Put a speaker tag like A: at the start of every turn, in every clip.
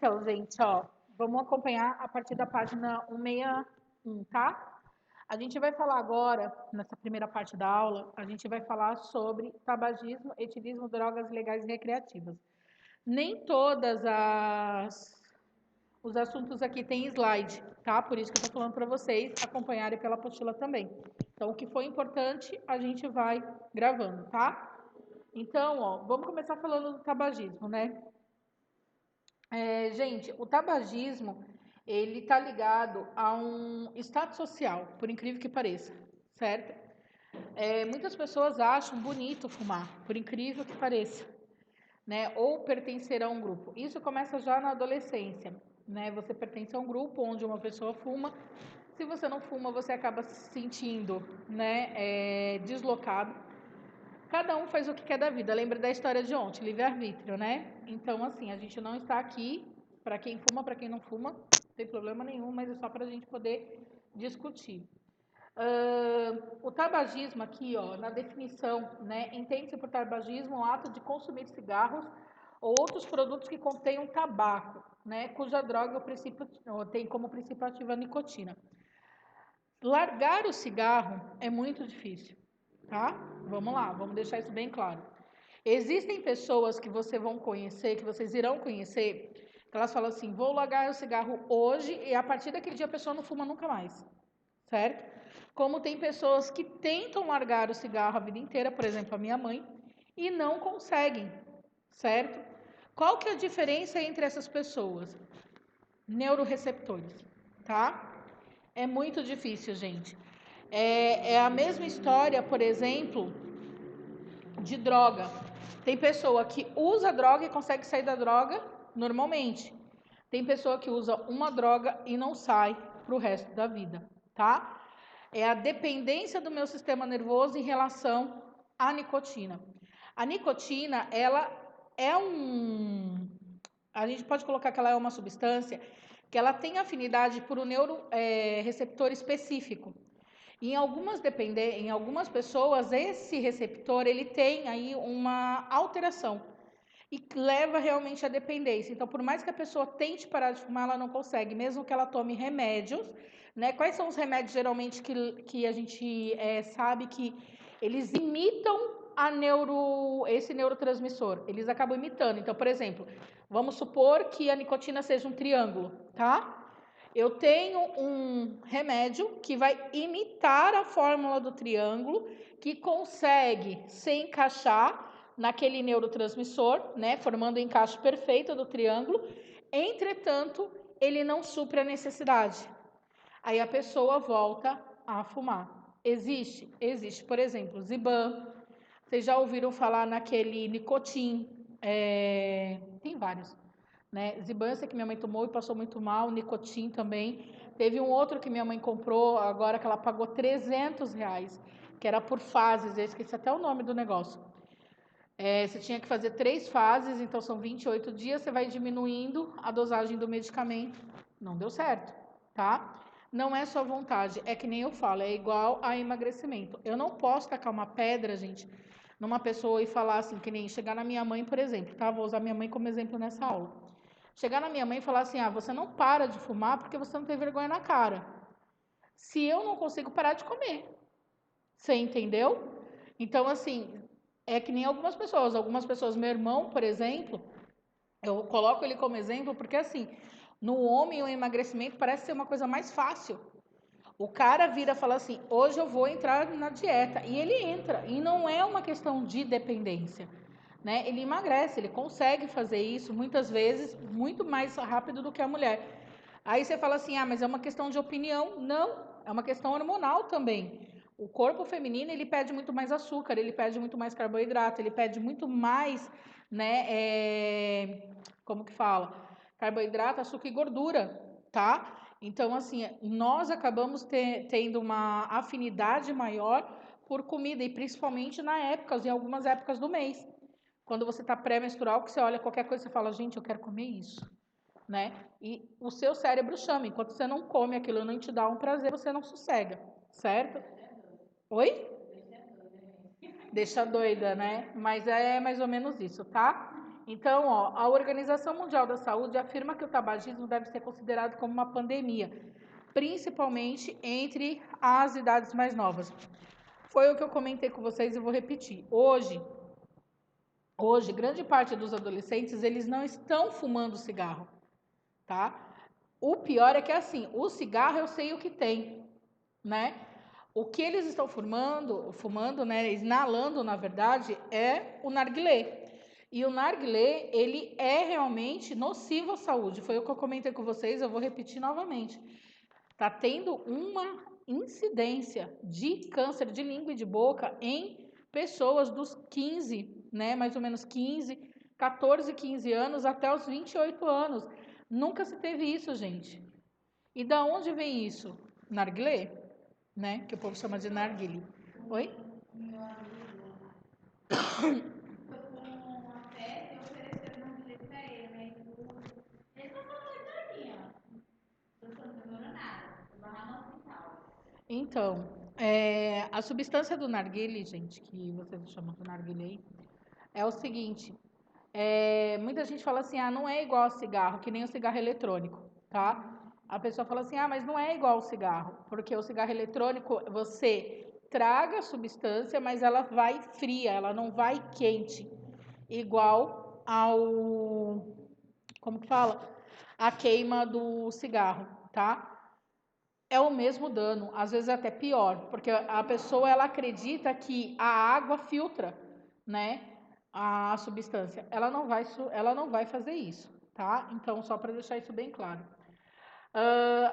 A: Então, gente, ó, vamos acompanhar a partir da página 161, tá? A gente vai falar agora, nessa primeira parte da aula, a gente vai falar sobre tabagismo, etilismo, drogas legais e recreativas. Nem todas os assuntos aqui têm slide, tá? Por isso que eu tô falando para vocês acompanharem pela apostila também. Então, o que for importante, a gente vai gravando, tá? Então, ó, vamos começar falando do tabagismo, né? Gente, o tabagismo, ele está ligado a um status social, por incrível que pareça, certo? Muitas pessoas acham bonito fumar, por incrível que pareça, né? Ou pertencer a um grupo. Isso começa já na adolescência, né? Você pertence a um grupo onde uma pessoa fuma. Se você não fuma, você acaba se sentindo, né, deslocado. Cada um faz o que quer da vida. Lembra da história de ontem, livre-arbítrio, né? Então, assim, a gente não está aqui para quem fuma, para quem não fuma, não tem problema nenhum, mas é só para a gente poder discutir. O tabagismo aqui, ó, na definição, né, entende-se por tabagismo o ato de consumir cigarros ou outros produtos que contenham tabaco, né, cuja droga tem como princípio ativo a nicotina. Largar o cigarro é muito difícil, tá? Vamos lá, vamos deixar isso bem claro. Existem pessoas que vocês vão conhecer, que vocês irão conhecer, que elas falam assim, vou largar o cigarro hoje e a partir daquele dia a pessoa não fuma nunca mais, certo? Como tem pessoas que tentam largar o cigarro a vida inteira, por exemplo, a minha mãe, e não conseguem, certo? Qual que é a diferença entre essas pessoas? Neuroreceptores, tá? É muito difícil, gente. É a mesma história, por exemplo, de droga. Tem pessoa que usa droga e consegue sair da droga normalmente. Tem pessoa que usa uma droga e não sai para o resto da vida, tá? É a dependência do meu sistema nervoso em relação à nicotina. A nicotina, ela é a gente pode colocar que ela é uma substância que ela tem afinidade por um neuroreceptor específico. Em algumas pessoas, esse receptor ele tem aí uma alteração e leva realmente à dependência. Então, por mais que a pessoa tente parar de fumar, ela não consegue, mesmo que ela tome remédios, né? Quais são os remédios geralmente que a gente sabe que eles imitam esse neurotransmissor? Eles acabam imitando. Então, por exemplo, vamos supor que a nicotina seja um triângulo, tá? Eu tenho um remédio que vai imitar a fórmula do triângulo, que consegue se encaixar naquele neurotransmissor, né, formando o encaixe perfeito do triângulo. Entretanto, ele não supre a necessidade. Aí a pessoa volta a fumar. Existe? Existe. Por exemplo, Ziban. Vocês já ouviram falar naquele Nicotin? Tem vários. Né? Zibança que minha mãe tomou e passou muito mal, Nicotin também. Teve um outro que minha mãe comprou, agora que ela pagou R$ 300, que era por fases, eu esqueci até o nome do negócio. Você tinha que fazer 3 fases, então são 28 dias, você vai diminuindo a dosagem do medicamento. Não deu certo, tá? Não é só vontade, é que nem eu falo, é igual a emagrecimento. Eu não posso tacar uma pedra, gente, numa pessoa e falar assim, que nem chegar na minha mãe, por exemplo, tá? Vou usar minha mãe como exemplo nessa aula. Chegar na minha mãe e falar assim, você não para de fumar porque você não tem vergonha na cara. Se eu não consigo parar de comer. Você entendeu? Então, assim, é que nem algumas pessoas, meu irmão, por exemplo, eu coloco ele como exemplo porque, assim, no homem o emagrecimento parece ser uma coisa mais fácil. O cara vira e fala assim, hoje eu vou entrar na dieta, e ele entra, e não é uma questão de dependência, né? Ele emagrece, ele consegue fazer isso, muitas vezes, muito mais rápido do que a mulher. Aí você fala assim, mas é uma questão de opinião. Não, é uma questão hormonal também. O corpo feminino, ele pede muito mais açúcar, ele pede muito mais carboidrato, ele pede muito mais, né, como que fala? Carboidrato, açúcar e gordura, tá? Então, assim, nós acabamos tendo uma afinidade maior por comida, e principalmente em algumas épocas do mês. Quando você está pré-menstrual, que você olha qualquer coisa, você fala, gente, eu quero comer isso, né? E o seu cérebro chama, enquanto você não come aquilo, não te dá um prazer, você não sossega, certo? Oi? Deixa doida, né? Mas é mais ou menos isso, tá? Então, ó, a Organização Mundial da Saúde afirma que o tabagismo deve ser considerado como uma pandemia, principalmente entre as idades mais novas. Foi o que eu comentei com vocês e vou repetir. Hoje, grande parte dos adolescentes, eles não estão fumando cigarro, tá? O pior é que, assim, o cigarro eu sei o que tem, né? O que eles estão fumando, né, inalando, na verdade, é o narguilé. E o narguilé, ele é realmente nocivo à saúde. Foi o que eu comentei com vocês, eu vou repetir novamente. Está tendo uma incidência de câncer de língua e de boca em pessoas dos 15, né, mais ou menos 15, 14, 15 anos até os 28 anos. Nunca se teve isso, gente. E da onde vem isso? Narguilé, né, que o povo chama de narguilé. Oi? Então, a substância do narguilé, gente, que vocês chamam de narguilé, é o seguinte, muita gente fala assim, não é igual ao cigarro, que nem o cigarro eletrônico, tá? A pessoa fala assim, mas não é igual ao cigarro, porque o cigarro eletrônico, você traga a substância, mas ela vai fria, ela não vai quente, igual ao, como que fala? A queima do cigarro, tá? É o mesmo dano, às vezes até pior, porque a pessoa ela acredita que a água filtra, né, a substância. Ela não vai fazer isso, tá? Então, só para deixar isso bem claro.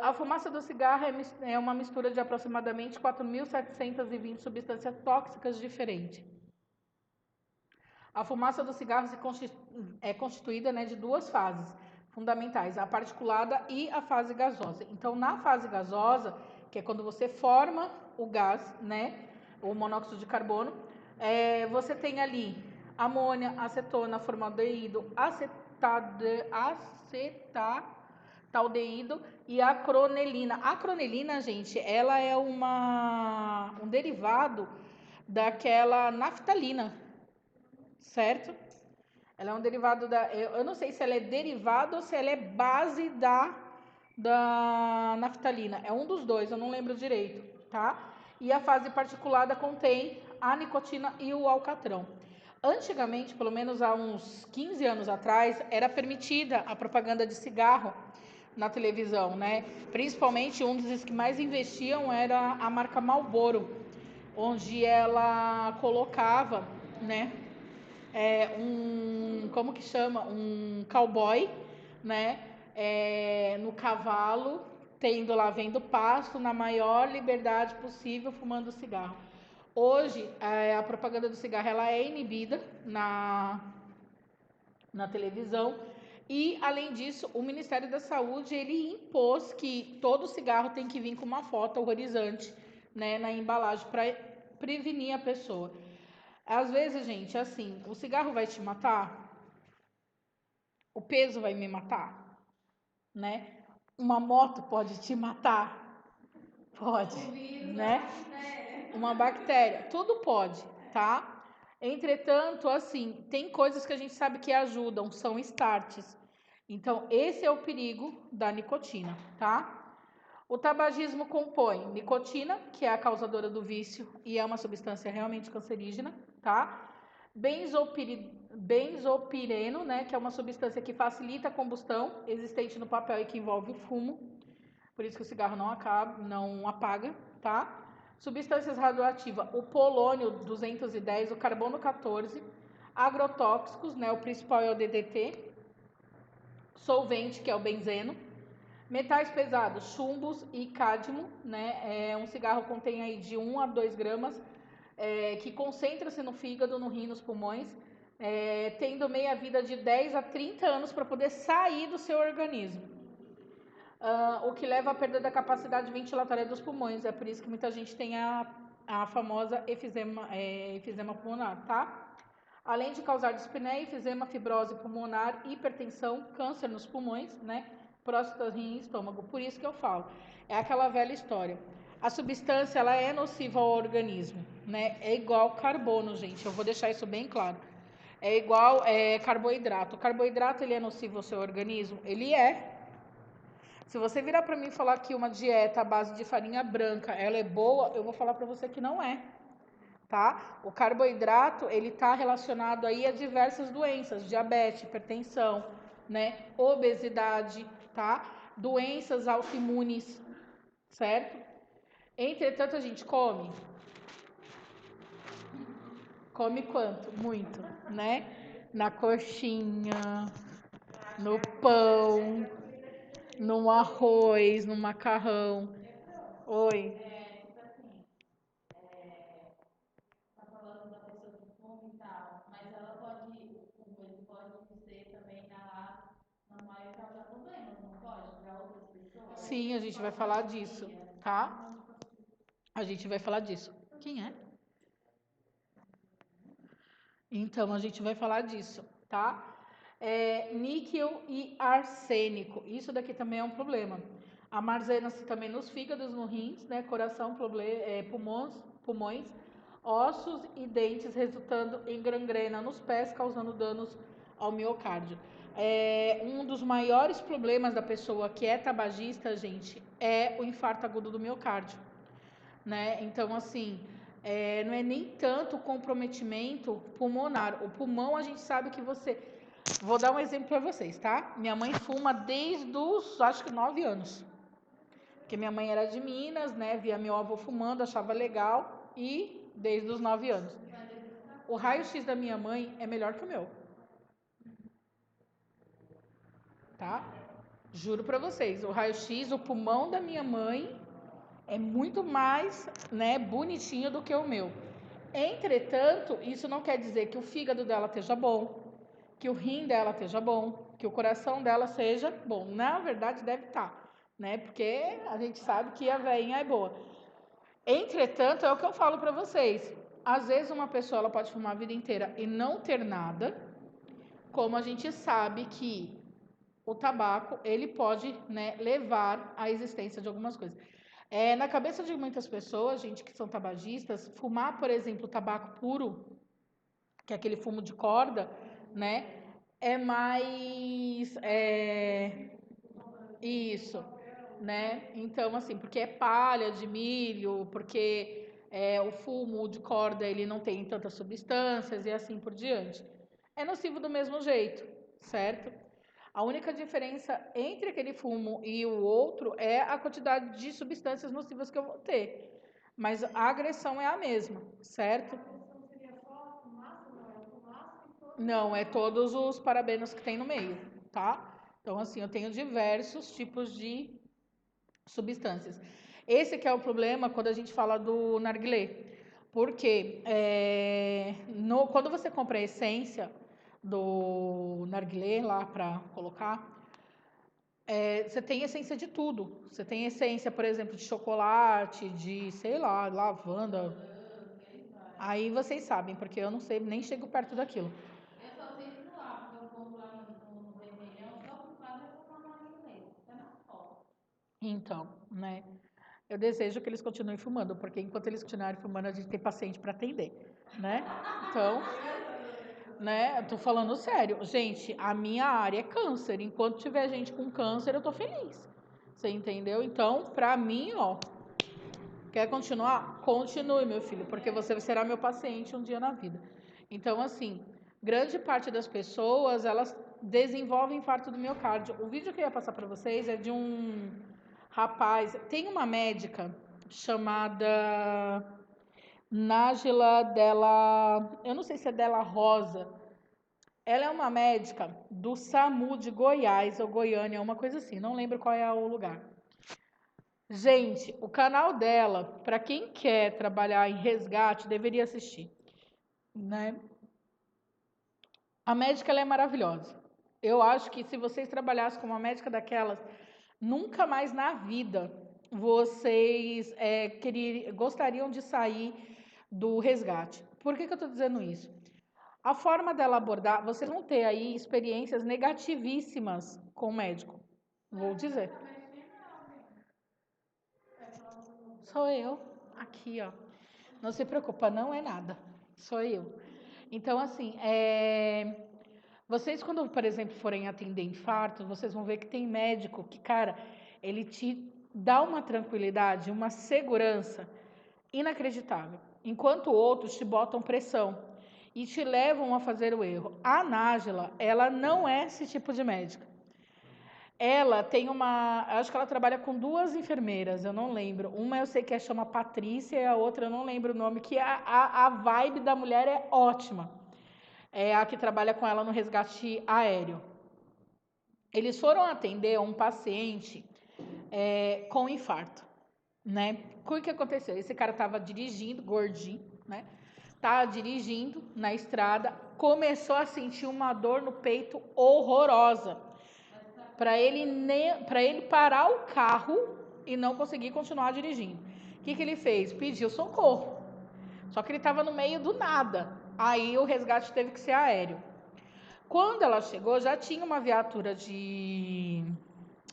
A: A fumaça do cigarro é uma mistura de aproximadamente 4.720 substâncias tóxicas diferentes. A fumaça do cigarro é constituída, né, de duas fases fundamentais, a particulada e a fase gasosa. Então, na fase gasosa, que é quando você forma o gás, né, o monóxido de carbono, você tem ali amônia, acetona, formaldeído, acetaldeído e a acronelina. A acronelina, gente, ela é um derivado daquela naftalina, certo? Ela é um derivado da. Eu não sei se ela é derivado ou se ela é base da naftalina. É um dos dois, eu não lembro direito, tá? E a fase particulada contém a nicotina e o alcatrão. Antigamente, pelo menos há uns 15 anos atrás, era permitida a propaganda de cigarro na televisão, né? Principalmente um dos que mais investiam era a marca Marlboro, onde ela colocava, né, como que chama? Um cowboy, né? No cavalo, tendo lá, vendo pasto, na maior liberdade possível, fumando cigarro. Hoje, a propaganda do cigarro ela é inibida na televisão e, além disso, o Ministério da Saúde ele impôs que todo cigarro tem que vir com uma foto horrorizante, né, na embalagem para prevenir a pessoa. Às vezes, gente, assim, o cigarro vai te matar, o peso vai me matar, né? Uma moto pode te matar, pode, né? Uma bactéria, tudo pode, tá? Entretanto, assim, tem coisas que a gente sabe que ajudam, são starts. Então, esse é o perigo da nicotina, tá? O tabagismo compõe nicotina, que é a causadora do vício e é uma substância realmente cancerígena, tá? Benzopireno, né, que é uma substância que facilita a combustão, existente no papel e que envolve o fumo, por isso que o cigarro não apaga, tá? Substâncias radioativas, o polônio 210, o carbono 14, agrotóxicos, né, o principal é o DDT, solvente, que é o benzeno, metais pesados, chumbos e cádmio, né? Um cigarro contém aí de 1 a 2 gramas, que concentra-se no fígado, no rim, nos pulmões, tendo meia-vida de 10 a 30 anos para poder sair do seu organismo. O que leva à perda da capacidade ventilatória dos pulmões. É por isso que muita gente tem a famosa efizema pulmonar, tá? Além de causar dispneia, efizema, fibrose pulmonar, hipertensão, câncer nos pulmões, né? Próstata, rim e estômago. Por isso que eu falo, é aquela velha história. A substância, ela é nociva ao organismo, né? É igual carbono, gente. Eu vou deixar isso bem claro. É igual carboidrato. O carboidrato, ele é nocivo ao seu organismo? Ele é. Se você virar para mim e falar que uma dieta à base de farinha branca, ela é boa, eu vou falar para você que não é, tá? O carboidrato, ele está relacionado aí a diversas doenças, diabetes, hipertensão, né? Obesidade, tá? Doenças autoimunes, certo? Entretanto, a gente come. Come quanto? Muito, né? Na coxinha, no pão, no arroz, no macarrão. Oi. Sim, a gente vai falar disso, tá? A gente vai falar disso. Quem é? Então, a gente vai falar disso, tá? Níquel e arsênico. Isso daqui também é um problema. Armazena-se também nos fígados, no rins, né? Coração, pulmões, ossos e dentes, resultando em gangrena nos pés, causando danos ao miocárdio. Um dos maiores problemas da pessoa que é tabagista, gente, é o infarto agudo do miocárdio, né? Então, assim, não é nem tanto comprometimento pulmonar. O pulmão, a gente sabe que você... Vou dar um exemplo para vocês, tá? Minha mãe fuma desde os, acho que 9 anos. Porque minha mãe era de Minas, né? Via meu avô fumando, achava legal e desde os 9 anos. O raio-x da minha mãe é melhor que o meu, tá? Juro para vocês, o raio-x, o pulmão da minha mãe é muito mais, né, bonitinho do que o meu. Entretanto, isso não quer dizer que o fígado dela esteja bom, que o rim dela esteja bom, que o coração dela seja bom. Na verdade, deve estar, né? Porque a gente sabe que a veinha é boa. Entretanto, é o que eu falo para vocês. Às vezes uma pessoa ela pode fumar a vida inteira e não ter nada, como a gente sabe que o tabaco ele pode, né, levar à existência de algumas coisas. Na cabeça de muitas pessoas, gente que são tabagistas, fumar, por exemplo, tabaco puro, que é aquele fumo de corda, né, é mais isso, né? Então, assim, porque é palha de milho, porque o fumo de corda ele não tem tantas substâncias e assim por diante. É nocivo do mesmo jeito, certo? A única diferença entre aquele fumo e o outro é a quantidade de substâncias nocivas que eu vou ter. Mas a agressão é a mesma, certo? Não, é todos os parabenos que tem no meio, tá? Então, assim, eu tenho diversos tipos de substâncias. Esse que é o problema quando a gente fala do narguilé. Porque quando você compra a essência do narguilé lá para colocar, você tem essência de tudo. Você tem essência, por exemplo, de chocolate, de, sei lá, lavanda. Aí vocês sabem, porque eu não sei, nem chego perto daquilo. Então, né? Eu desejo que eles continuem fumando, porque enquanto eles continuarem fumando, a gente tem paciente para atender, né? Então, né? Eu tô falando sério. Gente, a minha área é câncer. Enquanto tiver gente com câncer, eu tô feliz. Você entendeu? Então, pra mim, ó, quer continuar? Continue, meu filho, porque você será meu paciente um dia na vida. Então, assim, grande parte das pessoas, elas desenvolvem infarto do miocárdio. O vídeo que eu ia passar para vocês é de um rapaz, tem uma médica chamada Nájila Della, eu não sei se é Della Rosa. Ela é uma médica do SAMU de Goiás ou Goiânia, uma coisa assim, não lembro qual é o lugar. Gente, o canal dela, para quem quer trabalhar em resgate, deveria assistir, né? A médica ela é maravilhosa. Eu acho que se vocês trabalhassem com uma médica daquelas, nunca mais na vida vocês gostariam de sair do resgate. Por que eu estou dizendo isso? A forma dela abordar, vocês vão ter aí experiências negativíssimas com o médico. Vou dizer. Sou eu, aqui, ó. Não se preocupa, não é nada. Sou eu. Então, assim, vocês quando, por exemplo, forem atender infarto, vocês vão ver que tem médico que, cara, ele te dá uma tranquilidade, uma segurança inacreditável, enquanto outros te botam pressão e te levam a fazer o erro. A Nájila, ela não é esse tipo de médica. Ela tem acho que ela trabalha com duas enfermeiras, eu não lembro. Uma eu sei que chama Patrícia e a outra eu não lembro o nome, que a vibe da mulher é ótima. É a que trabalha com ela no resgate aéreo. Eles foram atender um paciente com infarto, né? O que aconteceu? Esse cara estava dirigindo, gordinho, né? Tá dirigindo na estrada, começou a sentir uma dor no peito horrorosa. Para ele parar o carro e não conseguir continuar dirigindo. O que ele fez? Pediu socorro. Só que ele estava no meio do nada. Aí o resgate teve que ser aéreo. Quando ela chegou, já tinha uma viatura de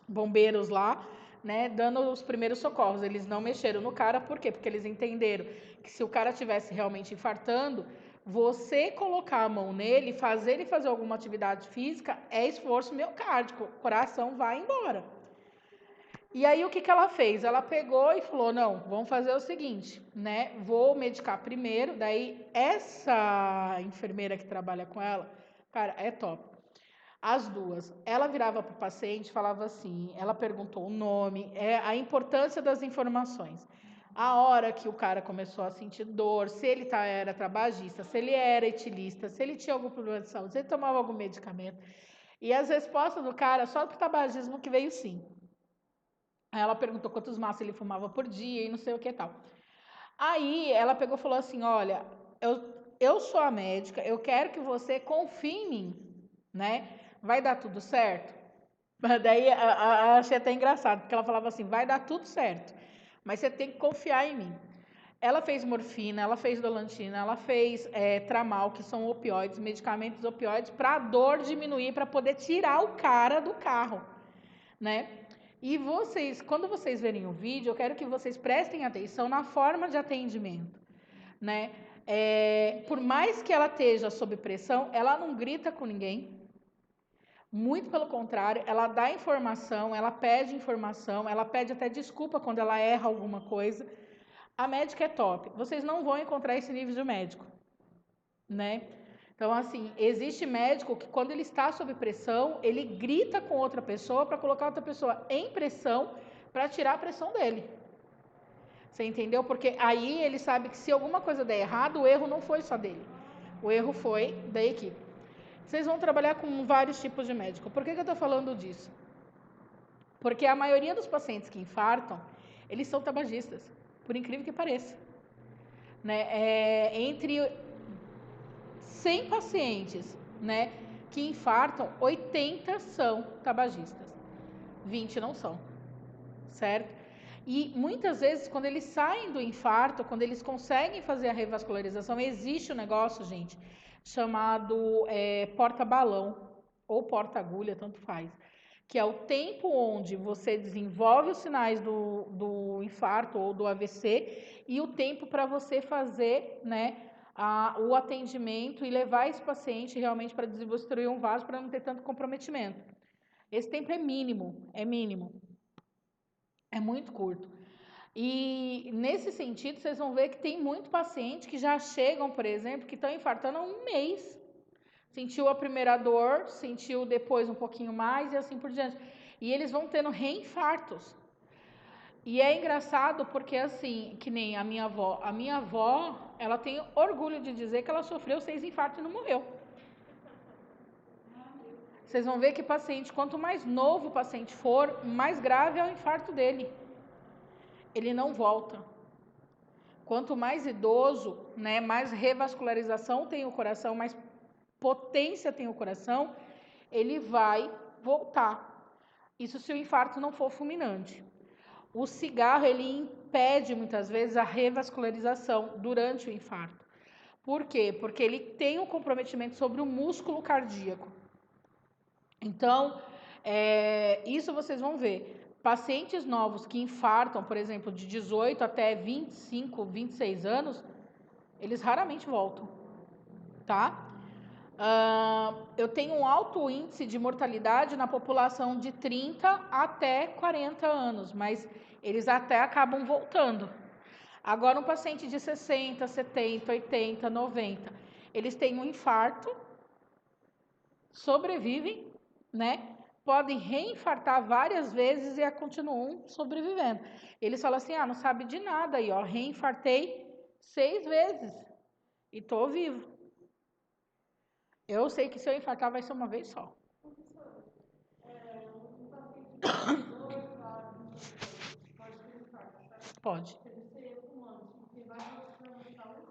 A: bombeiros lá, né, dando os primeiros socorros. Eles não mexeram no cara, por quê? Porque eles entenderam que se o cara estivesse realmente infartando, você colocar a mão nele, fazer ele fazer alguma atividade física, é esforço miocárdico, o coração vai embora. E aí o que ela fez? Ela pegou e falou, não, vamos fazer o seguinte, né, vou medicar primeiro, daí essa enfermeira que trabalha com ela, cara, é top. As duas. Ela virava para o paciente e falava assim, ela perguntou o nome, a importância das informações. A hora que o cara começou a sentir dor, se ele era tabagista, se ele era etilista, se ele tinha algum problema de saúde, se ele tomava algum medicamento. E as respostas do cara, só para o tabagismo que veio sim. Aí ela perguntou quantos maços ele fumava por dia e não sei o que e tal. Aí ela pegou e falou assim, olha, eu sou a médica, eu quero que você confie em mim, né? Vai dar tudo certo? Daí achei até engraçado, porque ela falava assim, vai dar tudo certo, mas você tem que confiar em mim. Ela fez morfina, ela fez dolantina, ela fez tramal, que são opioides, medicamentos opioides, para a dor diminuir, para poder tirar o cara do carro, né? E vocês, quando vocês verem o vídeo, eu quero que vocês prestem atenção na forma de atendimento, né? Por mais que ela esteja sob pressão, ela não grita com ninguém. Muito pelo contrário, ela dá informação, ela pede até desculpa quando ela erra alguma coisa. A médica é top. Vocês não vão encontrar esse nível de médico, né? Então, assim, existe médico que quando ele está sob pressão, ele grita com outra pessoa para colocar outra pessoa em pressão para tirar a pressão dele. Você entendeu? Porque aí ele sabe que se alguma coisa der errado, o erro não foi só dele. O erro foi da equipe. Vocês vão trabalhar com vários tipos de médico. Por que eu estou falando disso? Porque a maioria dos pacientes que infartam, eles são tabagistas, por incrível que pareça. Né? Entre 100 pacientes, né, que infartam, 80 são tabagistas, 20 não são, certo? E muitas vezes, quando eles saem do infarto, quando eles conseguem fazer a revascularização, existe um negócio, gente, chamado porta-balão ou porta-agulha, tanto faz, que é o tempo onde você desenvolve os sinais do infarto ou do AVC e o tempo para você fazer, né, o atendimento e levar esse paciente realmente para desobstruir um vaso para não ter tanto comprometimento. Esse tempo é mínimo, é muito curto. E nesse sentido, vocês vão ver que tem muito paciente que já chegam, por exemplo, que estão infartando há um mês. Sentiu a primeira dor, sentiu depois um pouquinho mais e assim por diante. E eles vão tendo reinfartos. E é engraçado porque, assim, que nem a minha avó, ela tem orgulho de dizer que ela sofreu 6 infartos e não morreu. Vocês vão ver que paciente, quanto mais novo o paciente for, mais grave é o infarto dele. Ele não volta. Quanto mais idoso, né, mais revascularização tem o coração, mais potência tem o coração, ele vai voltar. Isso se o infarto não for fulminante. O cigarro, ele impede muitas vezes a revascularização durante o infarto. Por quê? Porque ele tem um comprometimento sobre o músculo cardíaco. Então, isso vocês vão ver. Pacientes novos que infartam, por exemplo, de 18 até 25, 26 anos, eles raramente voltam. tá? Eu tenho um alto índice de mortalidade na população de 30 até 40 anos, mas eles até acabam voltando. Agora, um paciente de 60, 70, 80, 90, eles têm um infarto, sobrevivem, né? Podem reinfartar várias vezes e continuam sobrevivendo. Eles falam assim, não sabe de nada aí, ó, reinfartei 6 vezes e tô vivo. Eu sei que se eu infartar vai ser uma vez só. Pode.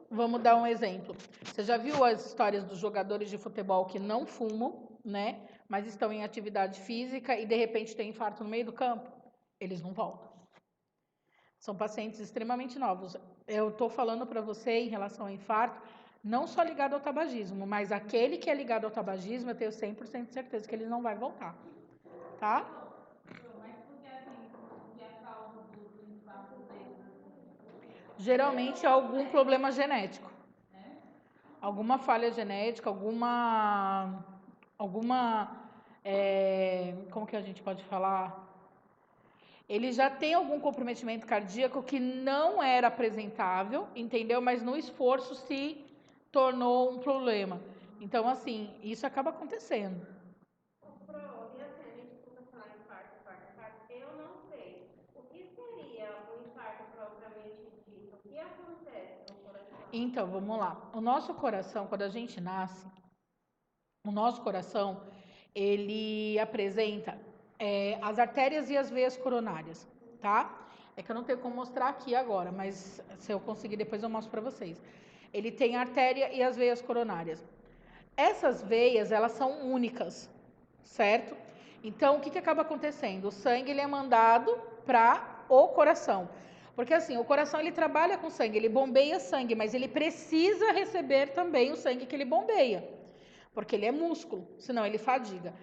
A: Vamos dar um exemplo. Você já viu as histórias dos jogadores de futebol que não fumam, né? Mas estão em atividade física e de repente tem infarto no meio do campo? Eles não voltam. São pacientes extremamente novos. Eu estou falando para você em relação ao infarto, não só ligado ao tabagismo, mas aquele que é ligado ao tabagismo, eu tenho 100% de certeza que ele não vai voltar. Tá? Geralmente é algum problema genético. Alguma falha genética, como que a gente pode falar? Ele já tem algum comprometimento cardíaco que não era apresentável, entendeu? Mas no esforço se tornou um problema. Então, assim, isso acaba acontecendo.
B: E assim, a gente escuta falar infarto. Eu não sei. O que seria o infarto propriamente dito? O que acontece no coração?
A: Então, vamos lá. O nosso coração, quando a gente nasce, o nosso coração, ele apresenta as artérias e as veias coronárias, tá? É que eu não tenho como mostrar aqui agora, mas se eu conseguir depois eu mostro para vocês. Ele tem a artéria e as veias coronárias. Essas veias, elas são únicas, certo? Então, o que acaba acontecendo? O sangue ele é mandado para o coração. Porque assim, o coração ele trabalha com sangue, ele bombeia sangue, mas ele precisa receber também o sangue que ele bombeia. Porque ele é músculo, senão ele fadiga.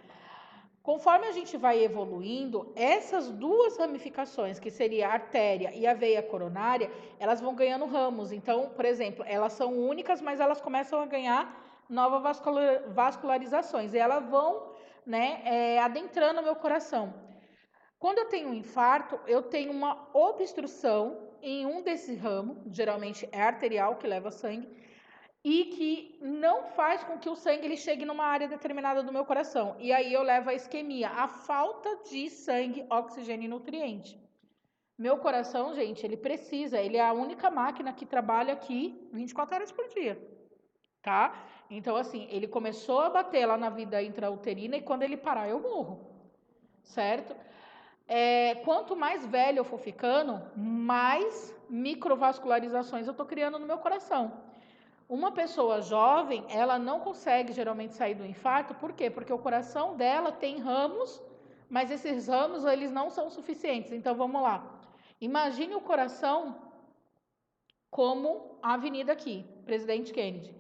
A: Conforme a gente vai evoluindo, essas duas ramificações, que seria a artéria e a veia coronária, elas vão ganhando ramos. Então, por exemplo, elas são únicas, mas elas começam a ganhar novas vascularizações. E elas vão, né, adentrando o meu coração. Quando eu tenho um infarto, eu tenho uma obstrução em um desses ramos, geralmente é arterial, que leva sangue, e que não faz com que o sangue ele chegue numa área determinada do meu coração. E aí eu levo a isquemia, a falta de sangue, oxigênio e nutriente. Meu coração, gente, ele precisa, ele é a única máquina que trabalha aqui 24 horas por dia, tá? Então, assim, ele começou a bater lá na vida intrauterina e quando ele parar, eu morro, certo? Quanto mais velho eu for ficando, mais microvascularizações eu tô criando no meu coração. Uma pessoa jovem, ela não consegue geralmente sair do infarto, por quê? Porque o coração dela tem ramos, mas esses ramos eles não são suficientes. Então vamos lá. Imagine o coração como a avenida aqui, Presidente Kennedy.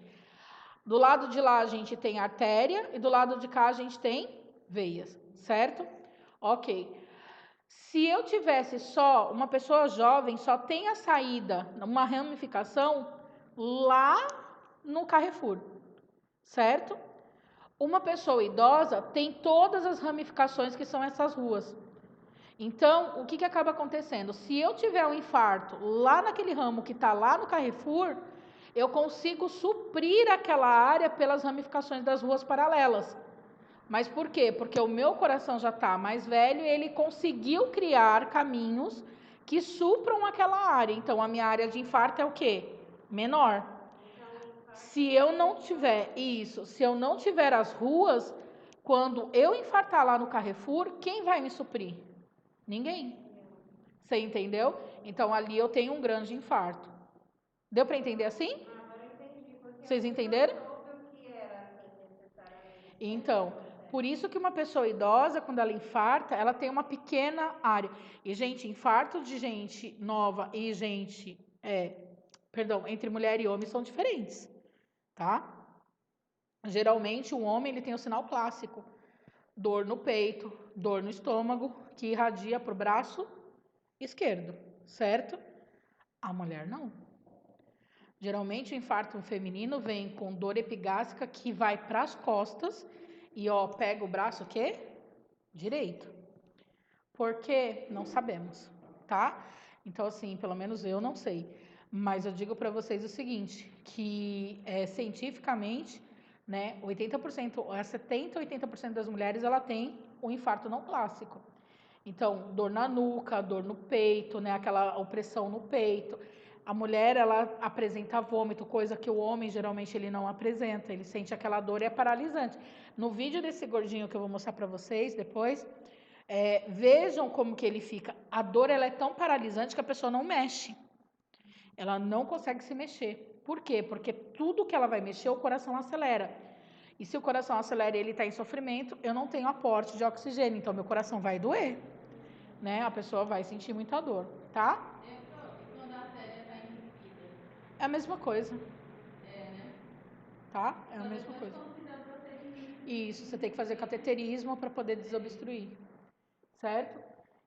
A: Do lado de lá a gente tem artéria e do lado de cá a gente tem veias, certo? Ok. Se eu tivesse só uma pessoa jovem, só tem a saída, uma ramificação lá no Carrefour, certo? Uma pessoa idosa tem todas as ramificações que são essas ruas. Então, o que acaba acontecendo? Se eu tiver um infarto lá naquele ramo que está lá no Carrefour, eu consigo suprir aquela área pelas ramificações das ruas paralelas. Mas por quê? Porque o meu coração já está mais velho e ele conseguiu criar caminhos que supram aquela área. Então, a minha área de infarto é o quê? Menor. Se eu não tiver isso, se eu não tiver as ruas, quando eu infartar lá no Carrefour, quem vai me suprir? Ninguém. Você entendeu? Então ali eu tenho um grande infarto. Deu para entender assim?
B: Agora eu entendi.
A: Vocês entenderam?
B: Que era assim necessariamente.
A: Então, por isso que uma pessoa idosa, quando ela infarta, ela tem uma pequena área. E, gente, infarto de gente nova e gente, entre mulher e homem são diferentes, tá? Geralmente, o homem ele tem o sinal clássico: dor no peito, dor no estômago, que irradia para o braço esquerdo, certo? A mulher não. Geralmente o infarto feminino vem com dor epigástrica que vai para as costas e ó, pega o braço o quê? Direito. Por quê? Não sabemos, tá? Então assim, pelo menos eu não sei. Mas eu digo para vocês o seguinte, que cientificamente, né, 80%, 70, 80% das mulheres ela tem um infarto não clássico. Então, dor na nuca, dor no peito, né, aquela opressão no peito. A mulher, ela apresenta vômito, coisa que o homem geralmente ele não apresenta, ele sente aquela dor e é paralisante. No vídeo desse gordinho que eu vou mostrar para vocês depois, vejam como que ele fica. A dor ela é tão paralisante que a pessoa não mexe. Ela não consegue se mexer. Por quê? Porque tudo que ela vai mexer, o coração acelera. E se o coração acelera e ele está em sofrimento, eu não tenho aporte de oxigênio, então meu coração vai doer, né? A pessoa vai sentir muita dor, tá?
B: Quando a artéria está entupida.
A: É a mesma coisa,
B: Né?
A: tá? É a mesma coisa.
B: Quando fizer o procedimento.
A: Isso, você tem que fazer cateterismo para poder desobstruir, certo?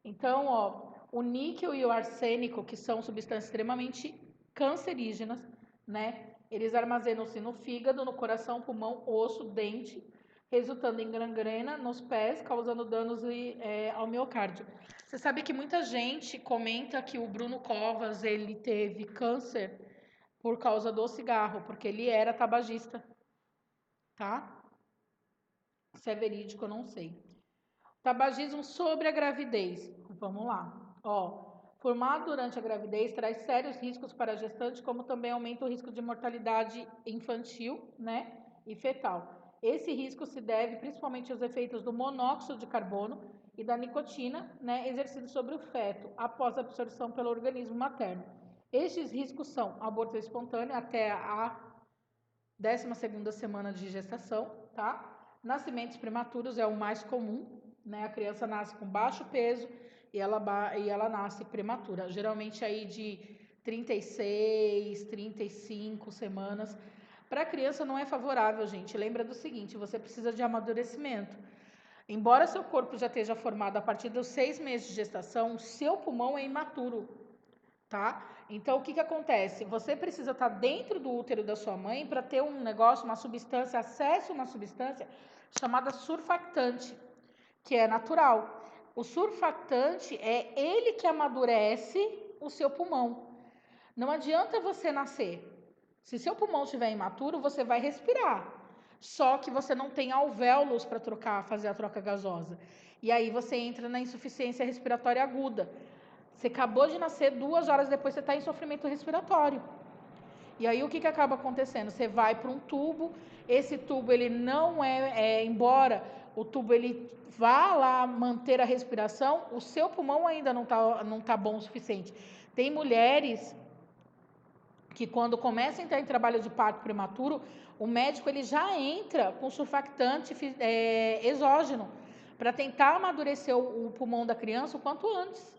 A: Então, ó, o níquel e o arsênico, que são substâncias extremamente cancerígenas, né? Eles armazenam-se no fígado, no coração, pulmão, osso, dente, resultando em gangrena nos pés, causando danos ao miocárdio. Você sabe que muita gente comenta que o Bruno Covas, ele teve câncer por causa do cigarro, porque ele era tabagista, tá? Se é verídico, eu não sei. Tabagismo sobre a gravidez. Vamos lá. Ó, fumar durante a gravidez traz sérios riscos para a gestante, como também aumenta o risco de mortalidade infantil, né, e fetal. Esse risco se deve principalmente aos efeitos do monóxido de carbono e da nicotina, né, exercidos sobre o feto após a absorção pelo organismo materno. Estes riscos são aborto espontâneo até a 12ª semana de gestação, tá? Nascimentos prematuros é o mais comum, né? A criança nasce com baixo peso e ela nasce prematura, geralmente aí de 36, 35 semanas. Para a criança não é favorável, gente. Lembra do seguinte, você precisa de amadurecimento. Embora seu corpo já esteja formado a partir dos 6 meses de gestação, seu pulmão é imaturo, tá? Então, o que acontece? Você precisa estar dentro do útero da sua mãe para ter um negócio, uma substância, acesso a uma substância chamada surfactante, que é natural. O surfactante é ele que amadurece o seu pulmão. Não adianta você nascer. Se seu pulmão estiver imaturo, você vai respirar. Só que você não tem alvéolos para fazer a troca gasosa. E aí você entra na insuficiência respiratória aguda. Você acabou de nascer, 2 horas depois você está em sofrimento respiratório. E aí o que acaba acontecendo? Você vai para um tubo, esse tubo ele não embora o tubo ele vá lá manter a respiração, o seu pulmão ainda não tá bom o suficiente. Tem mulheres que quando começam a entrar em trabalho de parto prematuro, o médico ele já entra com surfactante exógeno para tentar amadurecer o pulmão da criança o quanto antes.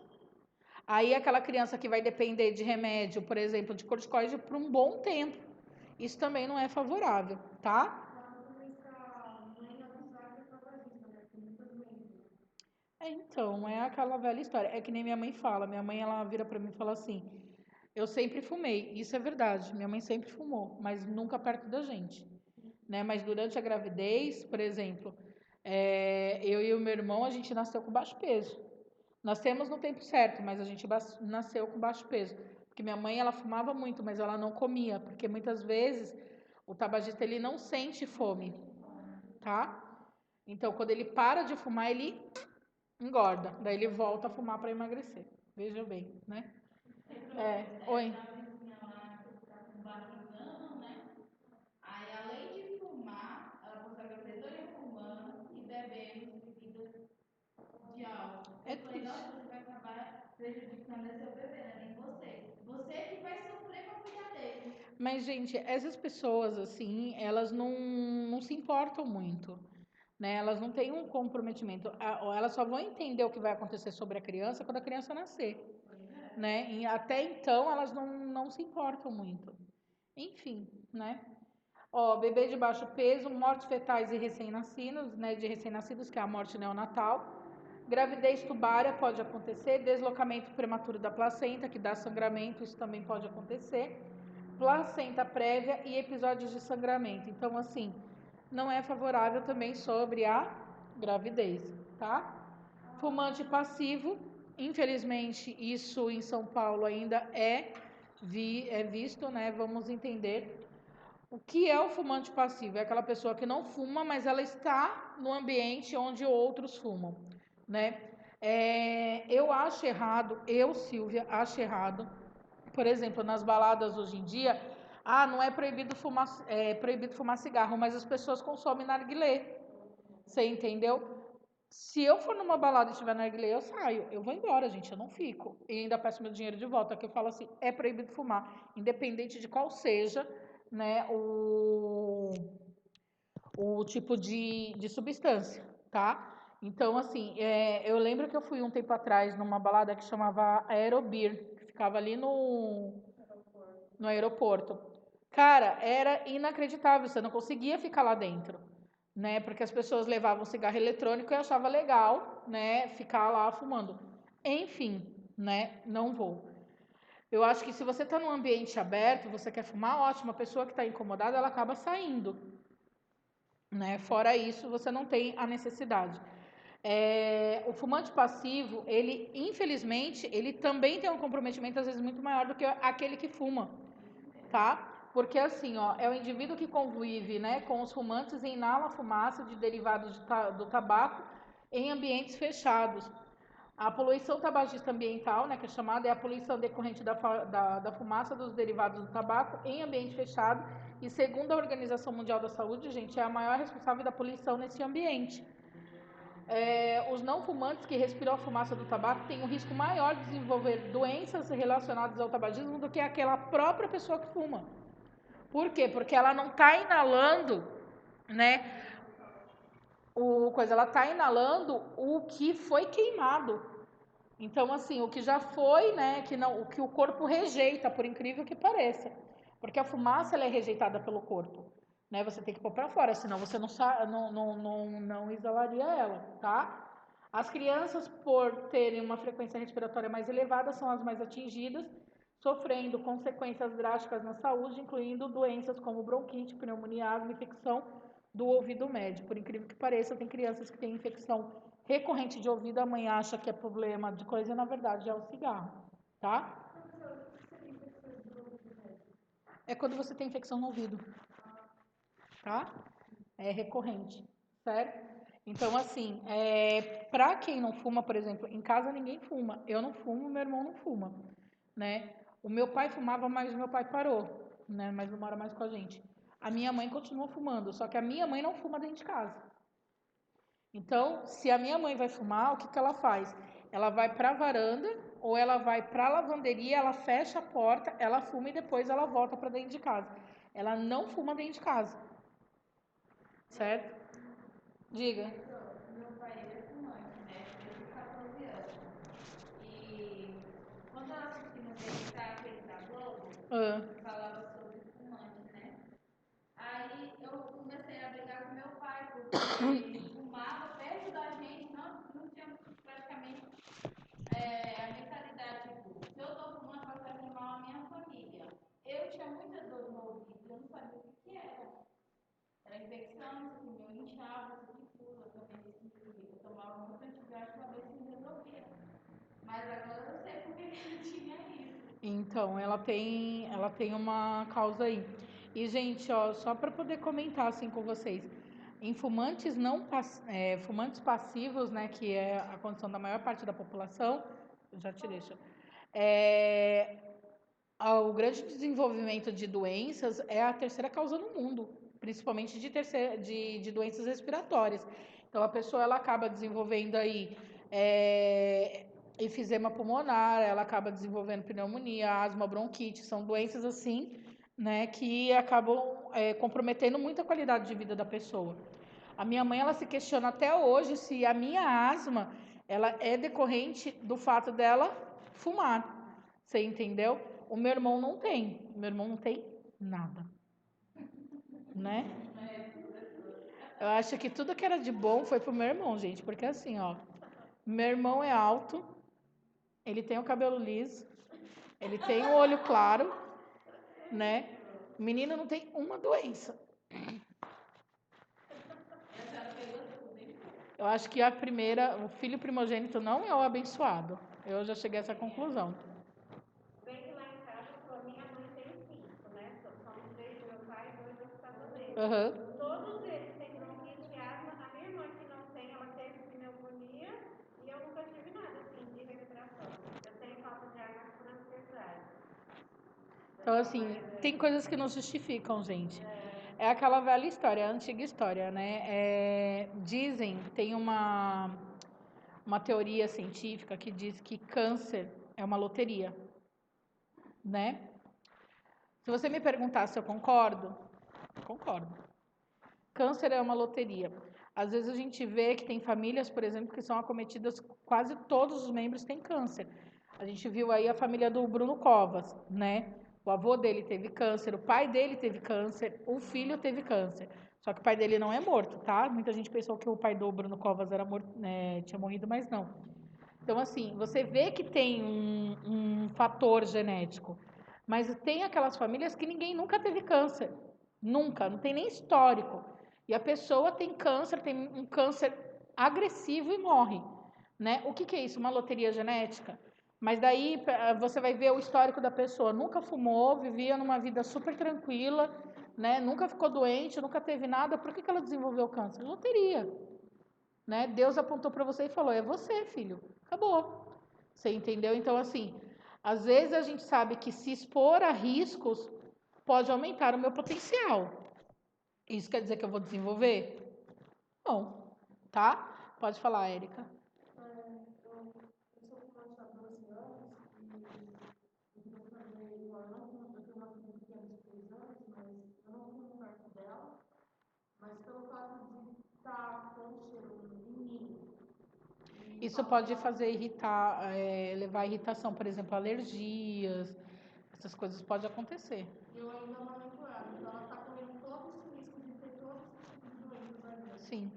A: Aí aquela criança que vai depender de remédio, por exemplo, de corticoide por um bom tempo. Isso também não é favorável, tá? Então, é aquela velha história. É que nem minha mãe fala. Minha mãe, ela vira pra mim e fala assim: eu sempre fumei. Isso é verdade. Minha mãe sempre fumou, mas nunca perto da gente, né? Mas durante a gravidez, por exemplo, eu e o meu irmão, a gente nasceu com baixo peso. Nascemos no tempo certo, mas a gente nasceu com baixo peso. Porque minha mãe, ela fumava muito, mas ela não comia, porque muitas vezes o tabagista ele não sente fome, tá? Então, quando ele para de fumar, ele engorda. Daí ele volta a fumar para emagrecer. Veja bem, né? Oi.
B: Aí, além de fumar, ela consegue protetora fumando e bebendo bebidas de álcool.
A: É triste.
B: Você vai acabar prejudicando seu bebê, né? Nem você. Você que vai sofrer para cuidar dele.
A: Mas, gente, essas pessoas, assim, elas não se importam muito, né? Elas não têm um comprometimento. Elas só vão entender o que vai acontecer sobre a criança quando a criança nascer, né? E até então, elas não se importam muito. Enfim, né? Ó, bebê de baixo peso, mortes fetais e recém-nascidos, né? De recém-nascidos, que é a morte neonatal. Gravidez tubária pode acontecer, deslocamento prematuro da placenta, que dá sangramento, isso também pode acontecer. placenta prévia e episódios de sangramento. Então, assim, não é favorável também sobre a gravidez, tá? Fumante passivo, infelizmente, isso em São Paulo ainda é visto, né? Vamos entender. O que é o fumante passivo? É aquela pessoa que não fuma, mas ela está no ambiente onde outros fumam, né? Eu acho errado, Silvia, acho errado. Por exemplo, nas baladas hoje em dia, não é proibido fumar cigarro, mas as pessoas consomem narguilé. Você entendeu? Se eu for numa balada e estiver narguilé, eu saio. Eu vou embora, gente, eu não fico. E ainda peço meu dinheiro de volta, que eu falo assim, é proibido fumar, independente de qual seja, né, o tipo de substância, tá? Então, assim, eu lembro que eu fui um tempo atrás numa balada que chamava Aerobir, que ficava ali no aeroporto. Cara, era inacreditável, você não conseguia ficar lá dentro, né? Porque as pessoas levavam cigarro eletrônico e eu achava legal, né, ficar lá fumando. Enfim, né, não vou. Eu acho que se você está num ambiente aberto, você quer fumar, ótimo, a pessoa que está incomodada, ela acaba saindo, né? Fora isso, você não tem a necessidade. O fumante passivo, ele, infelizmente, ele também tem um comprometimento, às vezes, muito maior do que aquele que fuma, tá? Porque, assim, ó, é o indivíduo que convive, né, com os fumantes e inala a fumaça de derivados do tabaco em ambientes fechados. A poluição tabagista ambiental, né, que é chamada, é a poluição decorrente da fumaça dos derivados do tabaco em ambiente fechado. E segundo a Organização Mundial da Saúde, gente, é a maior responsável da poluição nesse ambiente. Os não fumantes que respiram a fumaça do tabaco têm um risco maior de desenvolver doenças relacionadas ao tabagismo do que aquela própria pessoa que fuma. Por quê? Porque ela não está inalando, né, ela está inalando o que foi queimado. Então, assim, o que já foi, né, o que o corpo rejeita, por incrível que pareça. Porque a fumaça ela é rejeitada pelo corpo, né? Você tem que pôr para fora, senão você não exalaria ela, tá? As crianças, por terem uma frequência respiratória mais elevada, são as mais atingidas, sofrendo consequências drásticas na saúde, incluindo doenças como bronquite, pneumonia, asma, infecção do ouvido médio. Por incrível que pareça, tem crianças que têm infecção recorrente de ouvido, a mãe acha que é problema de coisa, e na verdade é o cigarro, tá? É quando você tem infecção no ouvido, tá? É recorrente, certo? Então, assim, pra quem não fuma, por exemplo, em casa ninguém fuma. Eu não fumo, meu irmão não fuma, né? O meu pai fumava, mas o meu pai parou, né? Mas não mora mais com a gente. A minha mãe continua fumando, só que a minha mãe não fuma dentro de casa. Então, se a minha mãe vai fumar, o que que ela faz? Ela vai para a varanda ou ela vai para a lavanderia, ela fecha a porta, ela fuma e depois ela volta para dentro de casa. Ela não fuma dentro de casa. Certo? Diga.
B: Meu pai é fumante, né? Desde 14 anos. E quando eu assisti no aquele da Globo, falava sobre fumante, né? Aí eu comecei a brigar com meu pai, porque ele fumava perto da gente, não tinha praticamente a mentalidade tipo, se eu tô fumando, vai fazer mal à minha família. Eu tinha muita dor no ouvido, eu não sabia o que era. Era infecção, assim, eu inchava, assim, tudo, eu também eu tomava muito antibiótico para ver se resolvia. Mas agora eu sei porque ele tinha isso.
A: Então, ela tem uma causa aí. E, gente, ó, só para poder comentar assim com vocês, em fumantes fumantes passivos, né, que é a condição da maior parte da população, já te deixo. O grande desenvolvimento de doenças é a terceira causa no mundo, principalmente de doenças respiratórias. Então, a pessoa ela acaba desenvolvendo aí enfisema pulmonar, ela acaba desenvolvendo pneumonia, asma, bronquite, são doenças assim, né, que acabam comprometendo muito a qualidade de vida da pessoa. A minha mãe, ela se questiona até hoje se a minha asma, ela é decorrente do fato dela fumar. Você entendeu? O meu irmão não tem. O meu irmão não tem nada. Né? Eu acho que tudo que era de bom foi pro meu irmão, gente. Porque assim, ó. Meu irmão é alto. Ele tem o cabelo liso. Ele tem o olho claro. né? O menino não tem uma doença. Eu acho que o filho primogênito não é o abençoado. Eu já cheguei a essa conclusão.
B: Bem que lá em casa, a minha mãe tem 5, né? São 3 do meu pai e 2 do casal dele.
A: Uhum.
B: Todos eles têm bronquite e asma. A minha irmã que não tem, ela teve pneumonia e eu nunca tive nada assim de respiração. Eu tenho falta de ar nas tranquilidade.
A: Então, assim, tem coisas que não justificam, gente. É aquela velha história, a antiga história, né? Dizem, tem uma teoria científica que diz que câncer é uma loteria, né? Se você me perguntar se eu concordo, concordo. Câncer é uma loteria. Às vezes a gente vê que tem famílias, por exemplo, que são acometidas, quase todos os membros têm câncer. A gente viu aí a família do Bruno Covas, né? O avô dele teve câncer, o pai dele teve câncer, o filho teve câncer. Só que o pai dele não é morto, tá? Muita gente pensou que o pai do Bruno Covas era morto, né, tinha morrido, mas não. Então, assim, você vê que tem um fator genético, mas tem aquelas famílias que ninguém nunca teve câncer. Nunca, não tem nem histórico. E a pessoa tem câncer, tem um câncer agressivo e morre. Né? O que é isso? Uma loteria genética? Mas daí você vai ver o histórico da pessoa. Nunca fumou, vivia numa vida super tranquila, né? Nunca ficou doente, nunca teve nada. Por que ela desenvolveu câncer? Loteria. Né? Deus apontou para você e falou: é você, filho. Acabou. Você entendeu? Então, assim, às vezes a gente sabe que se expor a riscos pode aumentar o meu potencial. Isso quer dizer que eu vou desenvolver? Não. Tá? Pode falar, Érica.
B: Eu sou fumante há 12 anos e eu também, eu não fumo, eu tenho uma filha pequena de 3 anos, mas eu não fumo perto dela, mas pelo fato de estar com o cheiro em mim.
A: Isso pode fazer irritar, levar a irritação, por exemplo, alergias, essas coisas podem acontecer.
B: Eu ainda amamento ela, então ela está correndo todos os riscos de ter todos os tipos de doenças ainda.
A: Sim.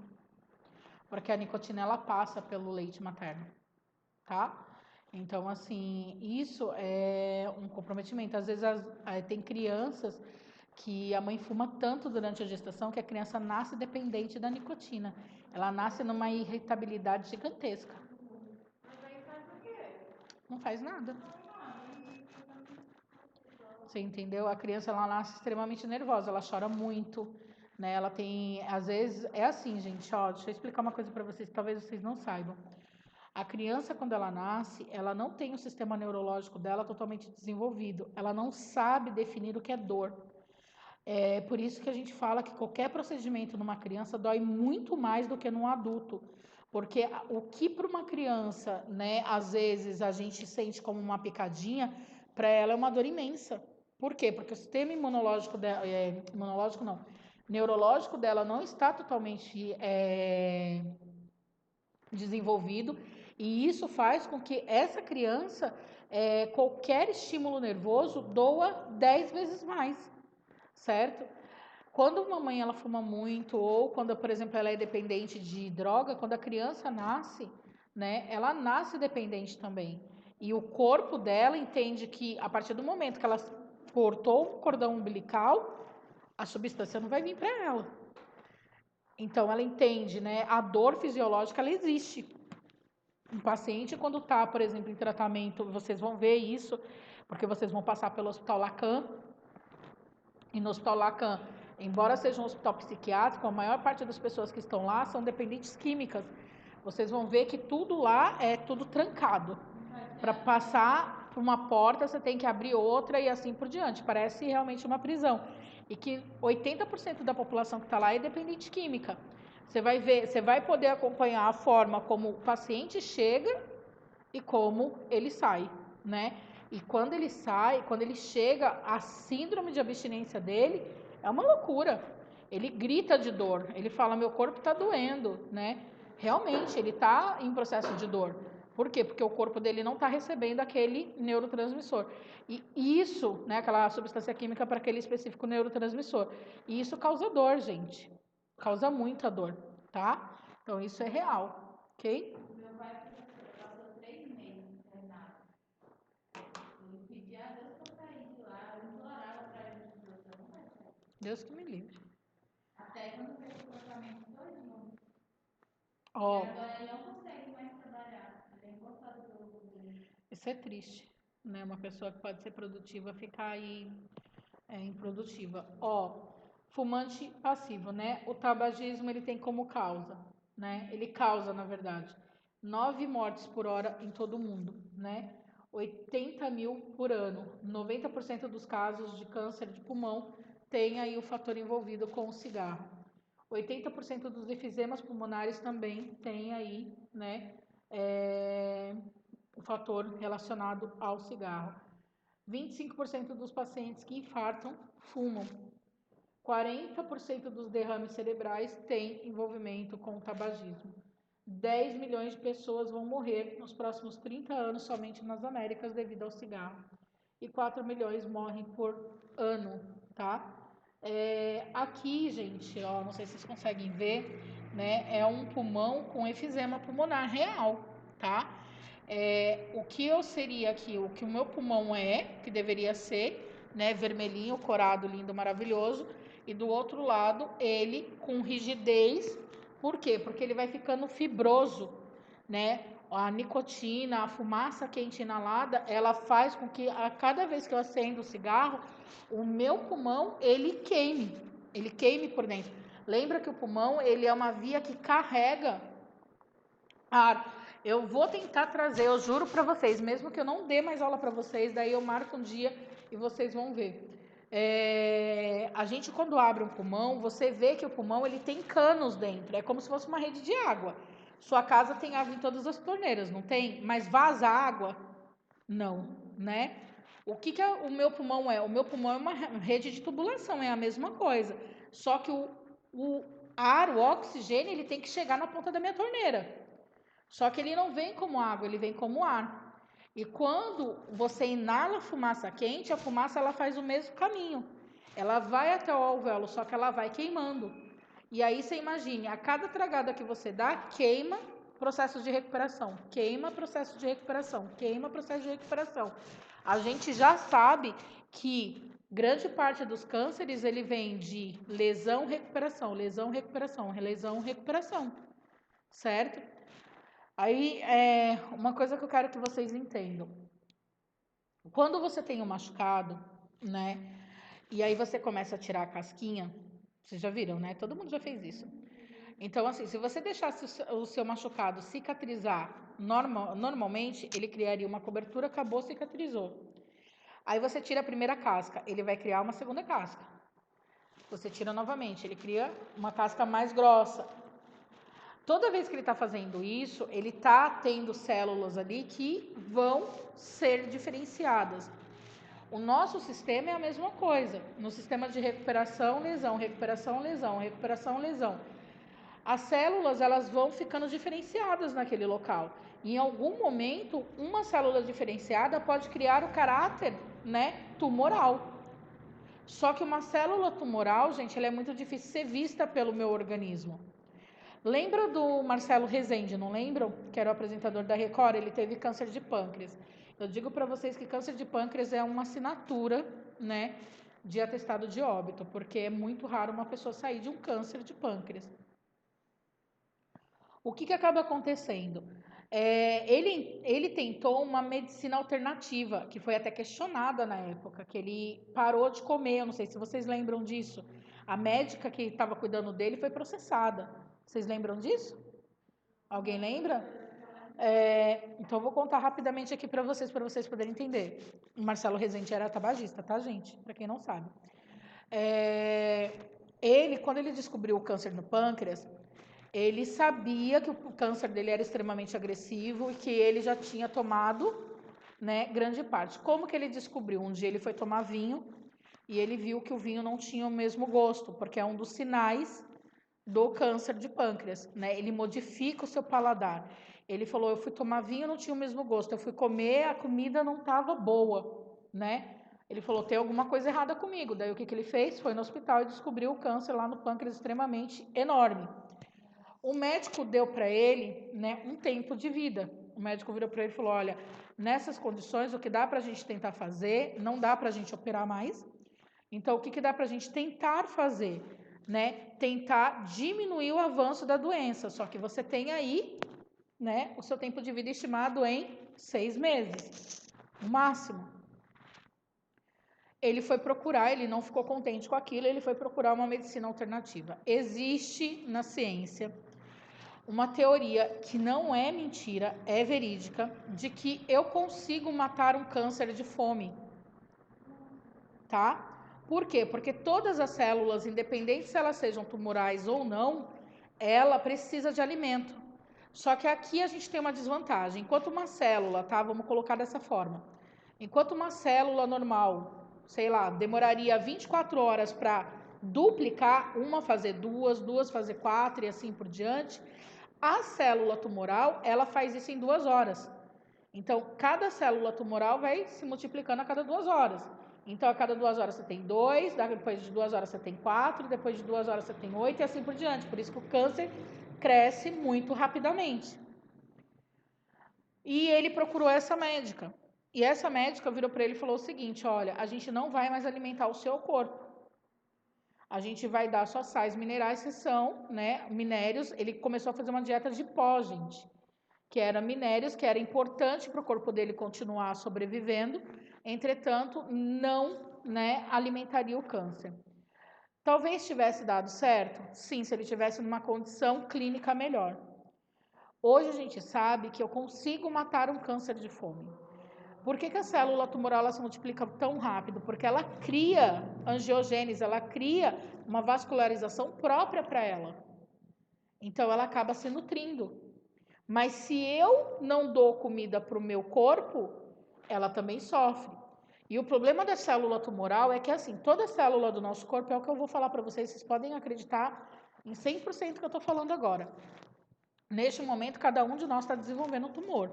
A: Porque a nicotina ela passa pelo leite materno, tá? Então, assim, isso é um comprometimento. Às vezes tem crianças que a mãe fuma tanto durante a gestação que a criança nasce dependente da nicotina. Ela nasce numa irritabilidade gigantesca.
B: Mas aí faz o quê?
A: Não faz nada. Você entendeu? A criança ela nasce extremamente nervosa, ela chora muito, né? Ela tem, às vezes, é assim, gente, ó, deixa eu explicar uma coisa para vocês, talvez vocês não saibam. A criança, quando ela nasce, ela não tem o sistema neurológico dela totalmente desenvolvido. Ela não sabe definir o que é dor. É por isso que a gente fala que qualquer procedimento numa criança dói muito mais do que num adulto. Porque o que para uma criança, né, às vezes a gente sente como uma picadinha, para ela é uma dor imensa. Por quê? Porque o sistema imunológico dela, imunológico não, neurológico dela não está totalmente desenvolvido, e isso faz com que essa criança, qualquer estímulo nervoso, doa 10 vezes mais, certo? Quando uma mãe ela fuma muito, ou quando, por exemplo, ela é dependente de droga, quando a criança nasce, né, ela nasce dependente também. E o corpo dela entende que, a partir do momento que ela cortou o cordão umbilical, a substância não vai vir para ela. Então, ela entende, né, a dor fisiológica, ela existe. Um paciente, quando está, por exemplo, em tratamento, vocês vão ver isso, porque vocês vão passar pelo Hospital Lacan, e no Hospital Lacan, embora seja um hospital psiquiátrico, a maior parte das pessoas que estão lá são dependentes químicas. Vocês vão ver que tudo lá é tudo trancado. Para passar por uma porta, você tem que abrir outra e assim por diante. Parece realmente uma prisão. E que 80% da população que está lá é dependente química. Você vai ver, você vai poder acompanhar a forma como o paciente chega e como ele sai, né? E quando ele sai, quando ele chega, a síndrome de abstinência dele é uma loucura. Ele grita de dor, ele fala: meu corpo está doendo, né? Realmente, ele está em processo de dor. Por quê? Porque o corpo dele não está recebendo aquele neurotransmissor. E isso, né, aquela substância química para aquele específico neurotransmissor. E isso causa dor, gente. Causa muita dor, tá? Então, isso é real, ok?
B: Meu pai passou 3 meses internado. Eu pedia a Deus para sair de lá, eu implorava para
A: Deus que me livre.
B: Até quando fez o tratamento todo,
A: Ó,
B: agora ele não consegue mais trabalhar. Ele é encostado pelo governo.
A: isso é triste, né? Uma pessoa que pode ser produtiva ficar aí improdutiva. Ó, fumante passivo, né? O tabagismo ele tem como causa, né? Ele causa, na verdade, 9 mortes por hora em todo o mundo, né? 80 mil por ano. 90% dos casos de câncer de pulmão tem aí o fator envolvido com o cigarro. 80% dos efezemas pulmonares também tem aí, né? O fator relacionado ao cigarro. 25% dos pacientes que infartam fumam. 40% dos derrames cerebrais têm envolvimento com o tabagismo. 10 milhões de pessoas vão morrer nos próximos 30 anos somente nas Américas devido ao cigarro. E 4 milhões morrem por ano, tá? Aqui, gente, ó, não sei se vocês conseguem ver, né? É um pulmão com efizema pulmonar real, tá? O que eu seria aqui, o que o meu pulmão que deveria ser, né? Vermelhinho, corado, lindo, maravilhoso. E do outro lado, ele com rigidez. Por quê? Porque ele vai ficando fibroso, né? A nicotina, a fumaça quente inalada, ela faz com que a cada vez que eu acendo o cigarro, o meu pulmão, ele queime por dentro. Lembra que o pulmão, ele é uma via que carrega ar. Eu vou tentar trazer, eu juro para vocês, mesmo que eu não dê mais aula para vocês, daí eu marco um dia e vocês vão ver. A gente quando abre um pulmão, você vê que o pulmão ele tem canos dentro, é como se fosse uma rede de água. Sua casa tem água em todas as torneiras, não tem? Mas vaza água? Não, né? O que o meu pulmão é? O meu pulmão é uma rede de tubulação, é a mesma coisa. Só que o ar, o oxigênio, ele tem que chegar na ponta da minha torneira. Só que ele não vem como água, ele vem como ar. E quando você inala fumaça quente, a fumaça ela faz o mesmo caminho. Ela vai até o alvéolo, só que ela vai queimando. E aí você imagine, a cada tragada que você dá, queima processo de recuperação, queima processo de recuperação, queima processo de recuperação. A gente já sabe que grande parte dos cânceres ele vem de lesão, recuperação, lesão, recuperação, lesão, recuperação, certo? Aí, uma coisa que eu quero que vocês entendam. Quando você tem um machucado, né? E aí você começa a tirar a casquinha, vocês já viram, né? Todo mundo já fez isso. Então, assim, se você deixasse o seu machucado cicatrizar normalmente, ele criaria uma cobertura, acabou, cicatrizou. Aí você tira a primeira casca, ele vai criar uma segunda casca. Você tira novamente, ele cria uma casca mais grossa. Toda vez que ele está fazendo isso, ele está tendo células ali que vão ser diferenciadas. O nosso sistema é a mesma coisa. No sistema de recuperação, lesão, recuperação, lesão, recuperação, lesão. As células elas vão ficando diferenciadas naquele local. Em algum momento, uma célula diferenciada pode criar o caráter, né, tumoral. Só que uma célula tumoral, gente, ela é muito difícil de ser vista pelo meu organismo. Lembra do Marcelo Rezende, não lembram? Que era o apresentador da Record, ele teve câncer de pâncreas. Eu digo para vocês que câncer de pâncreas é uma assinatura, né, de atestado de óbito, porque é muito raro uma pessoa sair de um câncer de pâncreas. O que acaba acontecendo? Ele tentou uma medicina alternativa, que foi até questionada na época, que ele parou de comer, eu não sei se vocês lembram disso. A médica que estava cuidando dele foi processada. Vocês lembram disso? Alguém lembra? Então eu vou contar rapidamente aqui para vocês poderem entender. O Marcelo Rezende era tabagista, tá, gente? Para quem não sabe. Quando ele descobriu o câncer no pâncreas, ele sabia que o câncer dele era extremamente agressivo e que ele já tinha tomado, né, grande parte. Como que ele descobriu? Um dia ele foi tomar vinho e ele viu que o vinho não tinha o mesmo gosto, porque é um dos sinais do câncer de pâncreas, né? Ele modifica o seu paladar. Ele falou, eu fui tomar vinho, não tinha o mesmo gosto. Eu fui comer, a comida não estava boa, né? Ele falou, tem alguma coisa errada comigo. Daí o que ele fez? Foi no hospital e descobriu o câncer lá no pâncreas extremamente enorme. O médico deu para ele, né, um tempo de vida. O médico virou para ele e falou, olha, nessas condições, o que dá para a gente tentar fazer, não dá para a gente operar mais, Então, o que dá para a gente tentar fazer? Né? Tentar diminuir o avanço da doença. Só que você tem aí, né, o seu tempo de vida estimado em 6 meses, no máximo. Ele foi procurar, ele não ficou contente com aquilo, ele foi procurar uma medicina alternativa. Existe na ciência uma teoria que não é mentira, é verídica, de que eu consigo matar um câncer de fome. Tá? Por quê? Porque todas as células, independente se elas sejam tumorais ou não, ela precisa de alimento. Só que aqui a gente tem uma desvantagem. Enquanto uma célula, tá? Vamos colocar dessa forma. Enquanto uma célula normal, sei lá, demoraria 24 horas para duplicar, uma fazer duas, duas fazer 4 e assim por diante, a célula tumoral, ela faz isso em 2 horas. Então, cada célula tumoral vai se multiplicando a cada 2 horas. Então, a cada 2 horas você tem 2, depois de 2 horas você tem 4, depois de 2 horas você tem 8 e assim por diante. Por isso que o câncer cresce muito rapidamente. E ele procurou essa médica. E essa médica virou para ele e falou o seguinte: olha, a gente não vai mais alimentar o seu corpo. A gente vai dar só sais minerais que são, né, minérios. Ele começou a fazer uma dieta de pó, gente, que era minérios, que era importante para o corpo dele continuar sobrevivendo. Entretanto, não, né, alimentaria o câncer. Talvez tivesse dado certo? Sim, se ele tivesse numa condição clínica melhor. Hoje a gente sabe que eu consigo matar um câncer de fome. Por que a célula tumoral ela se multiplica tão rápido? Porque ela cria angiogênese, ela cria uma vascularização própria para ela. Então ela acaba se nutrindo. Mas se eu não dou comida para o meu corpo, ela também sofre. E o problema da célula tumoral é que, assim, toda célula do nosso corpo, é o que eu vou falar para vocês, vocês podem acreditar em 100% que eu estou falando agora. Neste momento, cada um de nós está desenvolvendo um tumor,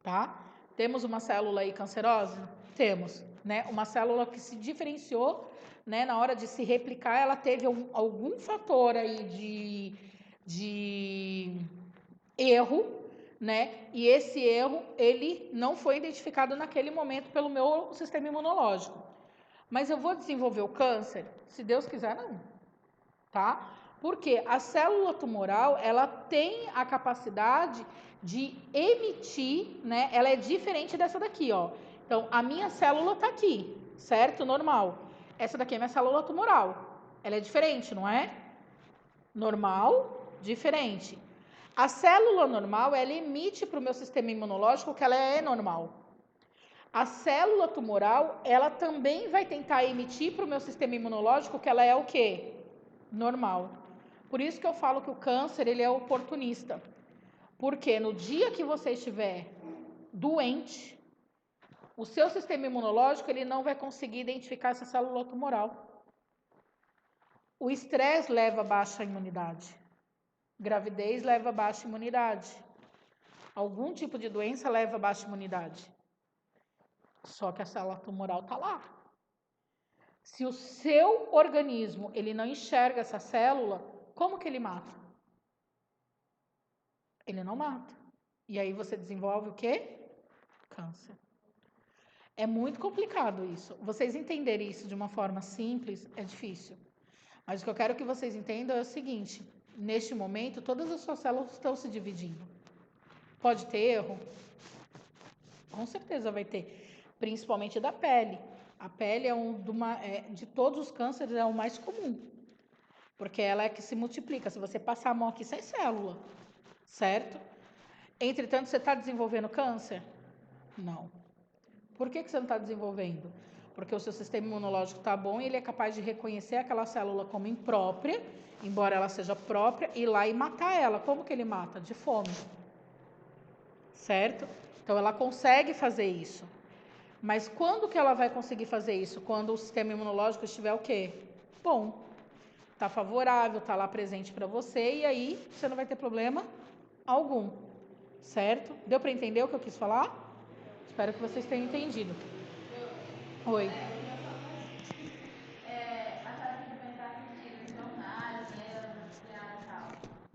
A: tá? Temos uma célula aí cancerosa? Temos, né? Uma célula que se diferenciou, né? Na hora de se replicar, ela teve algum fator aí de erro, né? E esse erro, ele não foi identificado naquele momento pelo meu sistema imunológico. Mas eu vou desenvolver o câncer? Se Deus quiser, não. Tá? Porque a célula tumoral, ela tem a capacidade de emitir, né? Ela é diferente dessa daqui, ó. Então, a minha célula tá aqui, certo? Normal. Essa daqui é minha célula tumoral. Ela é diferente, não é? Normal, diferente. A célula normal, ela emite para o meu sistema imunológico que ela é normal. A célula tumoral, ela também vai tentar emitir para o meu sistema imunológico que ela é o quê? Normal. Por isso que eu falo que o câncer, ele é oportunista. Porque no dia que você estiver doente, o seu sistema imunológico, ele não vai conseguir identificar essa célula tumoral. O estresse leva a baixa imunidade. Gravidez leva a baixa imunidade. Algum tipo de doença leva a baixa imunidade. Só que a célula tumoral está lá. Se o seu organismo ele não enxerga essa célula, como que ele mata? Ele não mata. E aí você desenvolve o quê? Câncer. É muito complicado isso. Vocês entenderem isso de uma forma simples é difícil. Mas o que eu quero que vocês entendam é o seguinte: neste momento, todas as suas células estão se dividindo. Pode ter erro? Com certeza vai ter. Principalmente da pele. A pele de todos os cânceres é o mais comum. Porque ela é que se multiplica. Se você passar a mão aqui, sai célula. Certo? Entretanto, você está desenvolvendo câncer? Não. Por que você não está desenvolvendo? Porque o seu sistema imunológico está bom e ele é capaz de reconhecer aquela célula como imprópria, embora ela seja própria, ir lá e matar ela. Como que ele mata? De fome. Certo? Então, ela consegue fazer isso. Mas quando que ela vai conseguir fazer isso? Quando o sistema imunológico estiver o quê? Bom. Está favorável, está lá presente para você e aí você não vai ter problema algum. Certo? Deu para entender o que eu quis falar? Espero que vocês tenham entendido. Oi.
B: Aquela que também está assistindo jornais, né, noticiário e tal.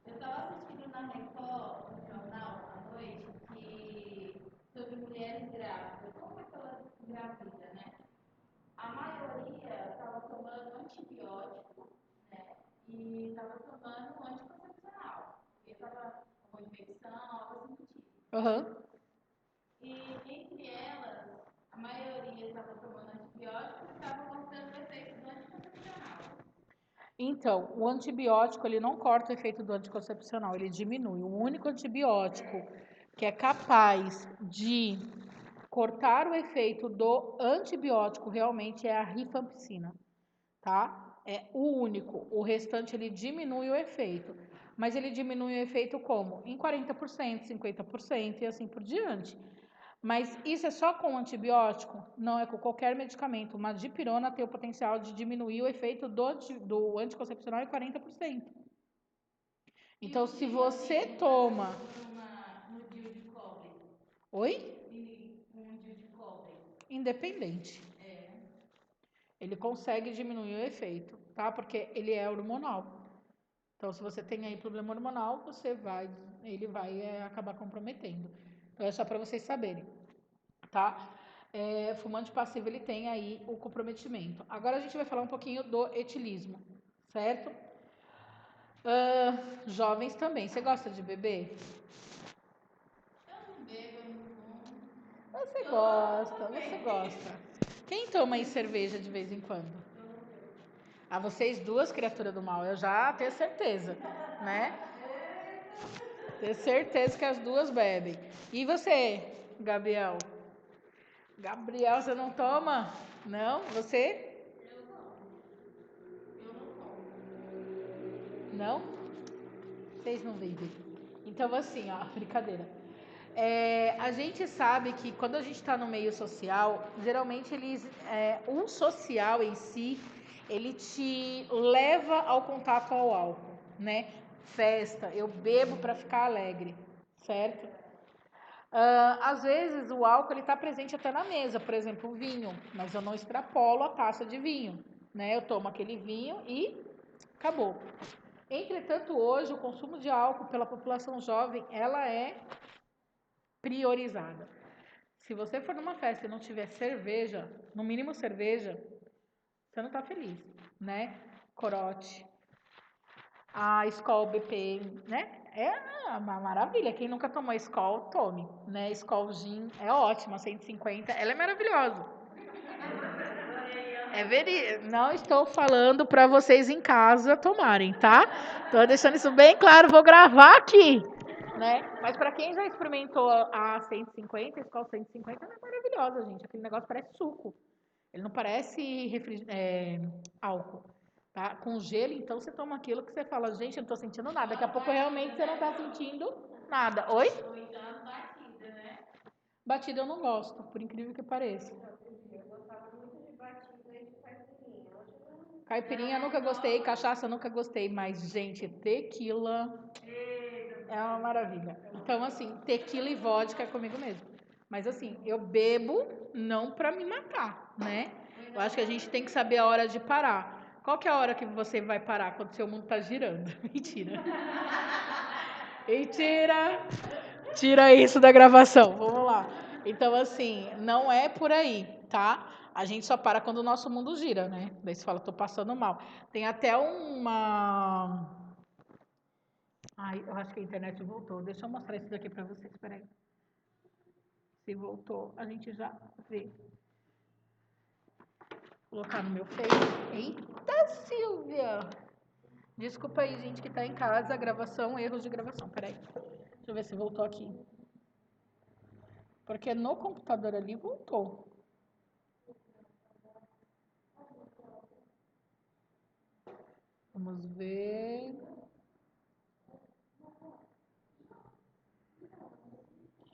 B: Eu estava assistindo na Record, um jornal, à noite, sobre mulheres grávidas. Como é que elas engravidam, né? A maioria estava antibiótico, né? E estava tomando um anticoncepcional. Ele estava com uma infecção, algo assim do tipo. E entre elas, a maioria estava tomando antibiótico e estava mostrando o efeito do anticoncepcional.
A: Então, o antibiótico, ele não corta o efeito do anticoncepcional, ele diminui. O único antibiótico que é capaz de cortar o efeito do antibiótico realmente é a rifampicina, tá? É o único. O restante, ele diminui o efeito. Mas ele diminui o efeito como? Em 40%, 50% e assim por diante. Mas isso é só com antibiótico? Não, é com qualquer medicamento. Uma dipirona tem o potencial de diminuir o efeito do anticoncepcional em 40%. Então, se você toma...
B: No DIU de cobre.
A: Oi?
B: Um DIU de cobre.
A: Independente. Ele consegue diminuir o efeito, tá? Porque ele é hormonal. Então, se você tem aí problema hormonal, ele vai acabar comprometendo. Então, é só para vocês saberem, tá? Fumante passivo, ele tem aí o comprometimento. Agora, a gente vai falar um pouquinho do etilismo, certo? Jovens também. Você gosta de beber?
B: Eu não bebo, eu não fumo.
A: Você gosta. Quem toma aí cerveja de vez em quando? Ah, vocês duas, criatura do mal, eu já tenho certeza, né? Tenho certeza que as duas bebem. E você, Gabriel? Gabriel, você não toma? Não? Você?
B: Eu não tomo.
A: Não? Vocês não bebem. Então, assim, ó, brincadeira. A gente sabe que quando a gente está no meio social, geralmente o social em si, ele te leva ao contato ao álcool, né? Festa, eu bebo para ficar alegre, certo? Às vezes o álcool ele está presente até na mesa, por exemplo, o vinho, mas eu não extrapolo a taça de vinho, né? Eu tomo aquele vinho e acabou. Entretanto, hoje o consumo de álcool pela população jovem, ela é priorizada. Se você for numa festa e não tiver cerveja, no mínimo cerveja, você não está feliz, né? Corote, a Skol BP, né? É uma maravilha. Quem nunca tomou Skol, tome, né? Skol Gin é ótima, 150, ela é maravilhosa. Não estou falando para vocês em casa tomarem, tá? Tô deixando isso bem claro, vou gravar aqui, né? Mas para quem já experimentou a 150, a Skol 150, ela é maravilhosa, gente. Aquele negócio parece suco. Ele não parece álcool, tá? Com gelo, então você toma aquilo que você fala, gente, eu não tô sentindo nada. Daqui a pouco realmente você não tá sentindo nada. Oi?
B: Ou então as batidas, né?
A: Batida eu não gosto, por incrível que pareça.
B: Eu gostava muito de batida e de caipirinha.
A: Caipirinha eu nunca gostei, cachaça eu nunca gostei, mas, gente, tequila é uma maravilha. Então, assim, tequila e vodka é comigo mesmo. Mas, assim, eu bebo não pra me matar, né? Eu acho que a gente tem que saber a hora de parar. Qual que é a hora que você vai parar quando seu mundo tá girando? Mentira. Mentira! Tira isso da gravação. Vamos lá. Então, assim, não é por aí, tá? A gente só para quando o nosso mundo gira, né? Daí você fala, tô passando mal. Tem até uma... Ai, eu acho que a internet voltou. Deixa eu mostrar isso daqui pra vocês, peraí. Se voltou, a gente já vê. Vou colocar no meu Face. Eita, Silvia! Desculpa aí, gente, que tá em casa. Gravação, erros de gravação. Peraí. Deixa eu ver se voltou aqui. Porque no computador ali voltou. Vamos ver.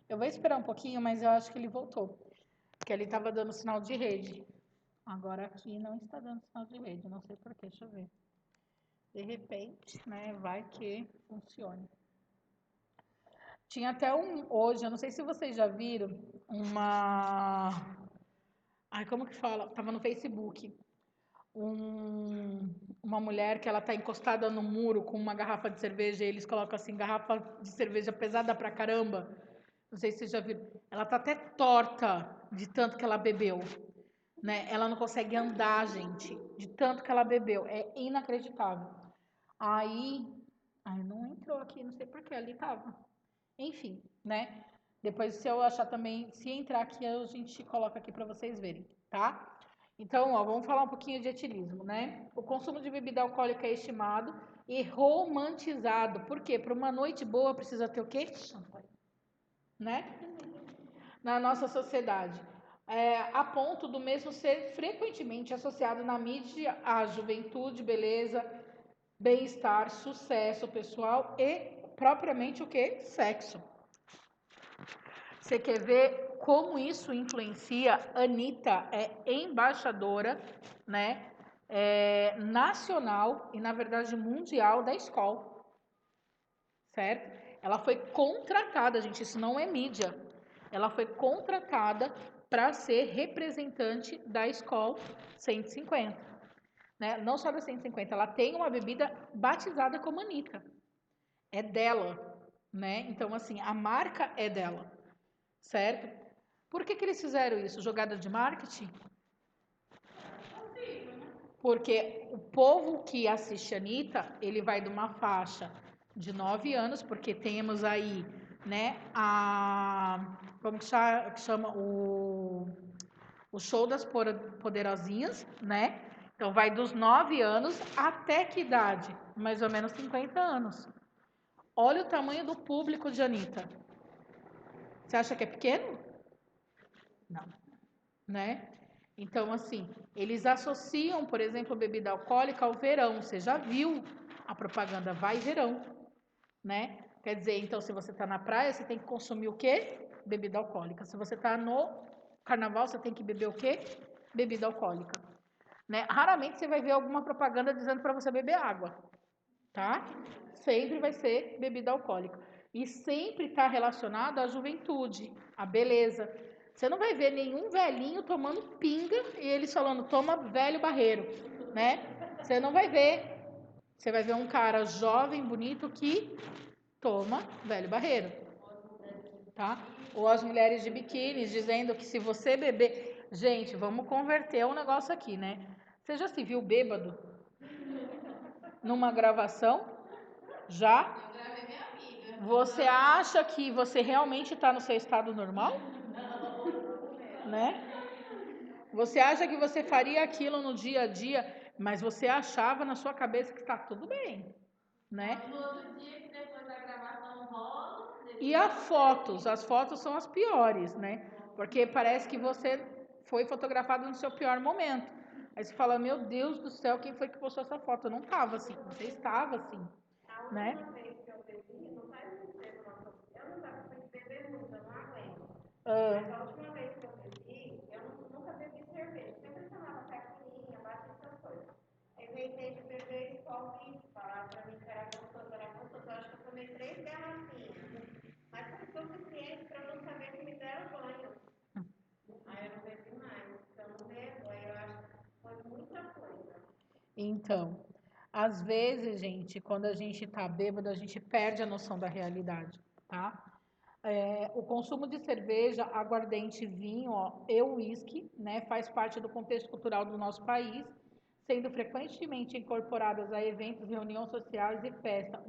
A: Eu vou esperar um pouquinho, mas eu acho que ele voltou. Porque ele estava dando sinal de rede. Agora aqui não está dando sinal de rede. Não sei porquê, deixa eu ver. De repente, né, vai que funcione. Tinha até hoje, eu não sei se vocês já viram, uma... Ai, como que fala? Tava no Facebook. Uma mulher que ela tá encostada no muro com uma garrafa de cerveja e eles colocam assim, garrafa de cerveja pesada pra caramba. Não sei se vocês já viram. Ela tá até torta de tanto que ela bebeu. né? Ela não consegue andar, gente, de tanto que ela bebeu. É inacreditável. Aí não entrou aqui, não sei porquê, ali tava. Enfim, né? Depois, se eu achar também, se entrar aqui, a gente coloca aqui para vocês verem, tá? Então, ó, vamos falar um pouquinho de etilismo, né? O consumo de bebida alcoólica é estimado e romantizado. Por quê? Para uma noite boa precisa ter o quê? Champanhe, né? Na nossa sociedade. A ponto do mesmo ser frequentemente associado na mídia à juventude, beleza, bem-estar, sucesso pessoal e propriamente o que? Sexo. Você quer ver como isso influencia? Anitta é embaixadora, né, nacional e, na verdade, mundial da escola, certo? Ela foi contratada, gente, isso não é mídia. Ela foi contratada para ser representante da escola 150, né? Não só da 150, ela tem uma bebida batizada como Anitta. É dela, né? Então, assim, a marca é dela, certo? Por que eles fizeram isso? Jogada de marketing? Porque o povo que assiste a Anitta, ele vai de uma faixa de 9 anos, porque temos aí, né, como que chama? O show das poderosinhas, né? Então, vai dos 9 anos até que idade? Mais ou menos 50 anos. Olha o tamanho do público de Anitta. Você acha que é pequeno? Não, né? Então, assim, eles associam, por exemplo, a bebida alcoólica ao verão. Você já viu a propaganda Vai Verão, né? Quer dizer, então, se você está na praia, você tem que consumir o quê? Bebida alcoólica. Se você está no carnaval, você tem que beber o quê? Bebida alcoólica. Né? Raramente você vai ver alguma propaganda dizendo para você beber água, tá? Sempre vai ser bebida alcoólica. E sempre está relacionado à juventude, à beleza. Você não vai ver nenhum velhinho tomando pinga e eles falando, toma velho barreiro, né? Você não vai ver. Você vai ver um cara jovem, bonito, que toma velho barreiro, tá? Ou as mulheres de biquíni dizendo que se você beber... Gente, vamos converter um negócio aqui, né? Você já se viu bêbado? Numa gravação? Já? Você acha que você realmente está no seu estado normal? Né? Você acha que você faria aquilo no dia a dia, mas você achava na sua cabeça que está tudo bem, né?
B: No outro dia, que depois da gravação rola...
A: E as fotos são as piores, né? Porque parece que você foi fotografado no seu pior momento. Aí você fala, meu Deus do céu, quem foi que postou essa foto? Eu não estava assim, você estava assim, né?
B: A última vez que eu bebi, não faz muito tempo, eu não estava com beber muito, eu não aguento. Mas a última vez que eu bebi, eu nunca bebi cerveja, sempre tomava caipirinha, bate essas coisas. Eu inventei de beber Skol Beats, falaram pra mim que era gostoso, eu acho que eu tomei 3 garrafinhas. Mas foi suficiente para eu não saber que me deram banho. Aí eu não bebi mais, então não bebo, aí eu acho que foi muita coisa.
A: Então, às vezes, gente, quando a gente tá bêbado, a gente perde a noção da realidade, tá? O consumo de cerveja, aguardente, vinho, ó, e uísque, né, faz parte do contexto cultural do nosso país, sendo frequentemente incorporadas a eventos, reuniões sociais e festa,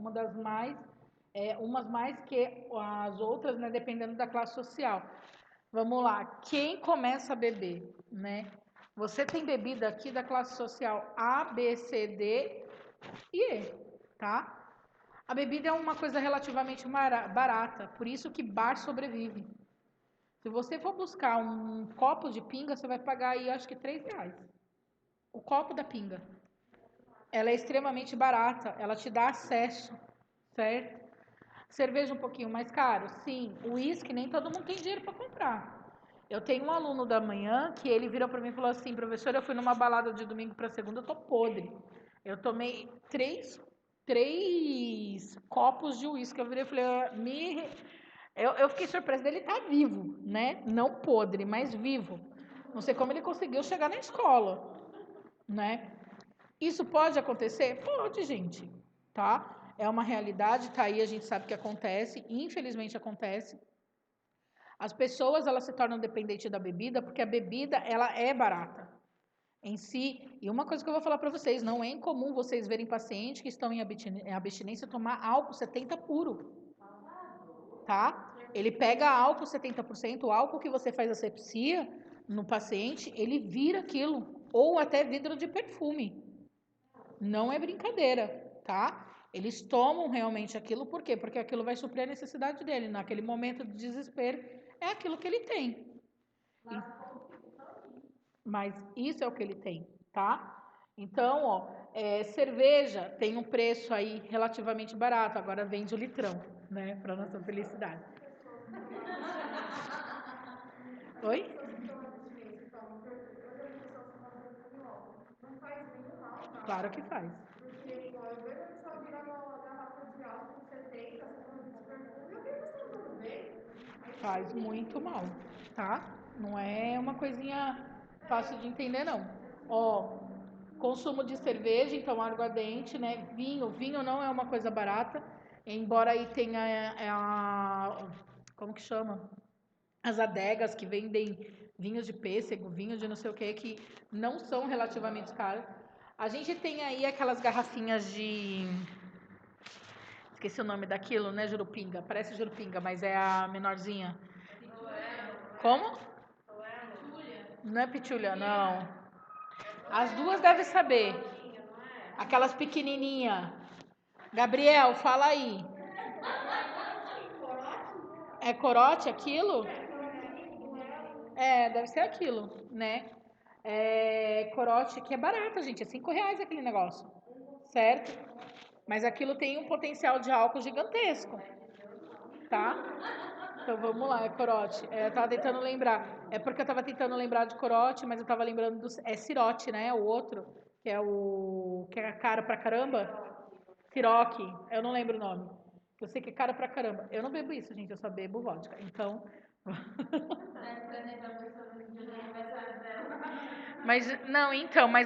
A: umas mais que as outras, né, dependendo da classe social. Vamos lá, quem começa a beber, né? Você tem bebida aqui da classe social A, B, C, D e E, tá? A bebida é uma coisa relativamente barata, por isso que bar sobrevive. Se você for buscar um copo de pinga, você vai pagar aí, acho que R$3. O copo da pinga. Ela é extremamente barata, ela te dá acesso, certo? Cerveja um pouquinho mais caro? Sim. O uísque nem todo mundo tem dinheiro para comprar. Eu tenho um aluno da manhã que ele virou para mim e falou assim, professor, eu fui numa balada de domingo para segunda, eu tô podre. Eu tomei três copos de uísque. Eu virei e falei, eu fiquei surpresa dele estar vivo, né? Não podre, mas vivo. Não sei como ele conseguiu chegar na escola, né? Isso pode acontecer? Pode, gente, tá? É uma realidade, tá aí, a gente sabe que acontece, infelizmente acontece. As pessoas, elas se tornam dependentes da bebida porque a bebida, ela é barata em si. E uma coisa que eu vou falar para vocês, não é incomum vocês verem pacientes que estão em abstinência tomar álcool 70 puro, tá? Ele pega álcool 70%, o álcool que você faz asepsia no paciente, ele vira aquilo, ou até vidro de perfume. Não é brincadeira, tá? Eles tomam realmente aquilo, por quê? Porque aquilo vai suprir a necessidade dele. Naquele momento de desespero, é aquilo que ele tem. Mas isso é o que ele tem, tá? Então, ó, cerveja tem um preço aí relativamente barato, agora vende o litrão, né? Para nossa felicidade. Oi? Claro que faz. Faz muito mal, tá? Não é uma coisinha fácil de entender, não. Ó, consumo de cerveja, então aguardente, né? Vinho não é uma coisa barata, embora aí tenha como que chama? As adegas que vendem vinhos de pêssego, vinho de não sei o que não são relativamente caros. A gente tem aí aquelas garrafinhas de... Esqueci o nome daquilo, né? Jurupinga. Parece jurupinga, mas é a menorzinha. Como? Não é pitulha, não. As duas devem saber. Aquelas pequenininha. Gabriel, fala aí. É corote aquilo? Deve ser aquilo, né? Corote que é barato, gente. É R$5 aquele negócio. Certo? Mas aquilo tem um potencial de álcool gigantesco. Tá? Então vamos lá, é corote. Eu tava tentando lembrar. É porque eu tava tentando lembrar de corote, mas eu tava lembrando do. É cirote, né? O outro, que é o. Que é caro pra caramba. Ciroque. Eu não lembro o nome. Eu sei que é caro pra caramba. Eu não bebo isso, gente. Eu só bebo vodka. Então. Mas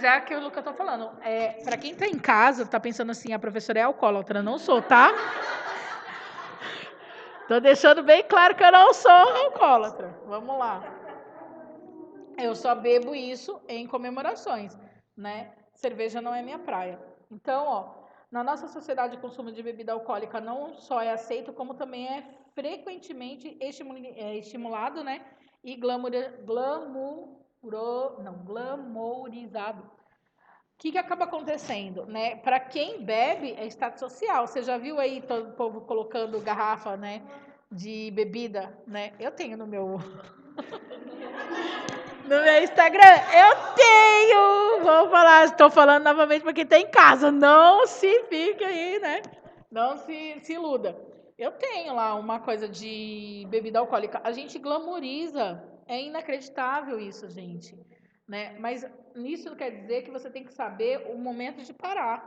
A: é aquilo que eu tô falando. Pra quem tá em casa, tá pensando assim, a professora é alcoólatra. Não sou, tá? Tô deixando bem claro que eu não sou alcoólatra. Vamos lá. Eu só bebo isso em comemorações, né? Cerveja não é minha praia. Então, ó, na nossa sociedade, o consumo de bebida alcoólica não só é aceito, como também é frequentemente estimulado, né? E glamourizado. O que acaba acontecendo, né? Para quem bebe, é status social. Você já viu aí todo o povo colocando garrafa, né, de bebida, né? Eu tenho no meu Instagram. Eu tenho. Vou falar, estou falando novamente para quem está em casa. Não se fique aí, né? Não se iluda. Eu tenho lá uma coisa de bebida alcoólica. A gente glamoriza. É inacreditável isso, gente. Né? Mas isso não quer dizer que você tem que saber o momento de parar.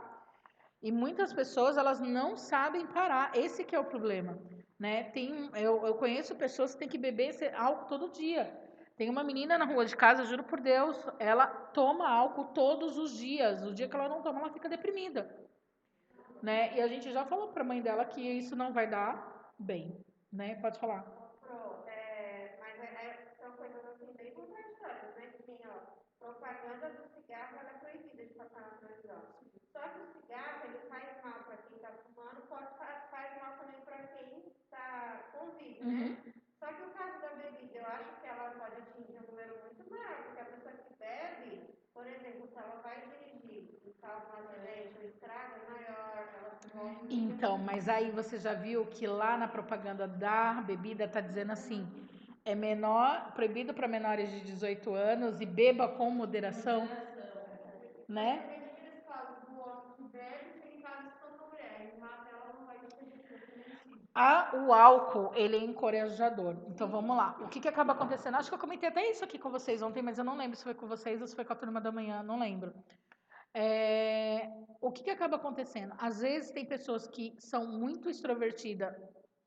A: E muitas pessoas, elas não sabem parar. Esse que é o problema. Né? Eu conheço pessoas que têm que beber álcool todo dia. Tem uma menina na rua de casa, juro por Deus, ela toma álcool todos os dias. O dia que ela não toma, ela fica deprimida. Né? E a gente já falou para a mãe dela que isso não vai dar bem. Né? Pode falar.
B: São coisas assim bem contraditórias, né? Que tem, ó, propaganda do cigarro, ela é proibida de passar na televisão. Só que o cigarro, ele faz mal para quem está fumando, faz mal também para quem está convive, né? Só que o caso da bebida, eu acho que ela pode atingir um número muito maior, porque a pessoa que bebe, por exemplo, se ela vai dirigir e causa um acidente, o estrago é maior, ela se envolve...
A: Então, mas aí você já viu que lá na propaganda da bebida está dizendo assim, proibido para menores de 18 anos e beba com moderação, né? O álcool, ele é encorajador. Então, vamos lá. O que acaba acontecendo? Acho que eu comentei até isso aqui com vocês ontem, mas eu não lembro se foi com vocês ou se foi com a turma da manhã, não lembro. O que acaba acontecendo? Às vezes tem pessoas que são muito extrovertidas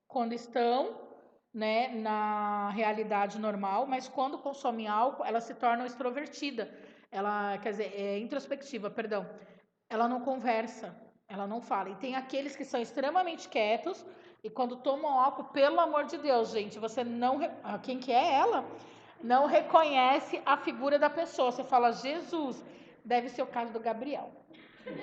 A: quando estão, né, na realidade normal, mas quando consomem álcool, ela se torna extrovertida. Ela, quer dizer, introspectiva, perdão. Ela não conversa, ela não fala. E tem aqueles que são extremamente quietos, E quando tomam álcool, pelo amor de Deus, gente, você não... Quem que é ela? Não reconhece a figura da pessoa. Você fala, Jesus, deve ser o caso do Gabriel.
B: Ele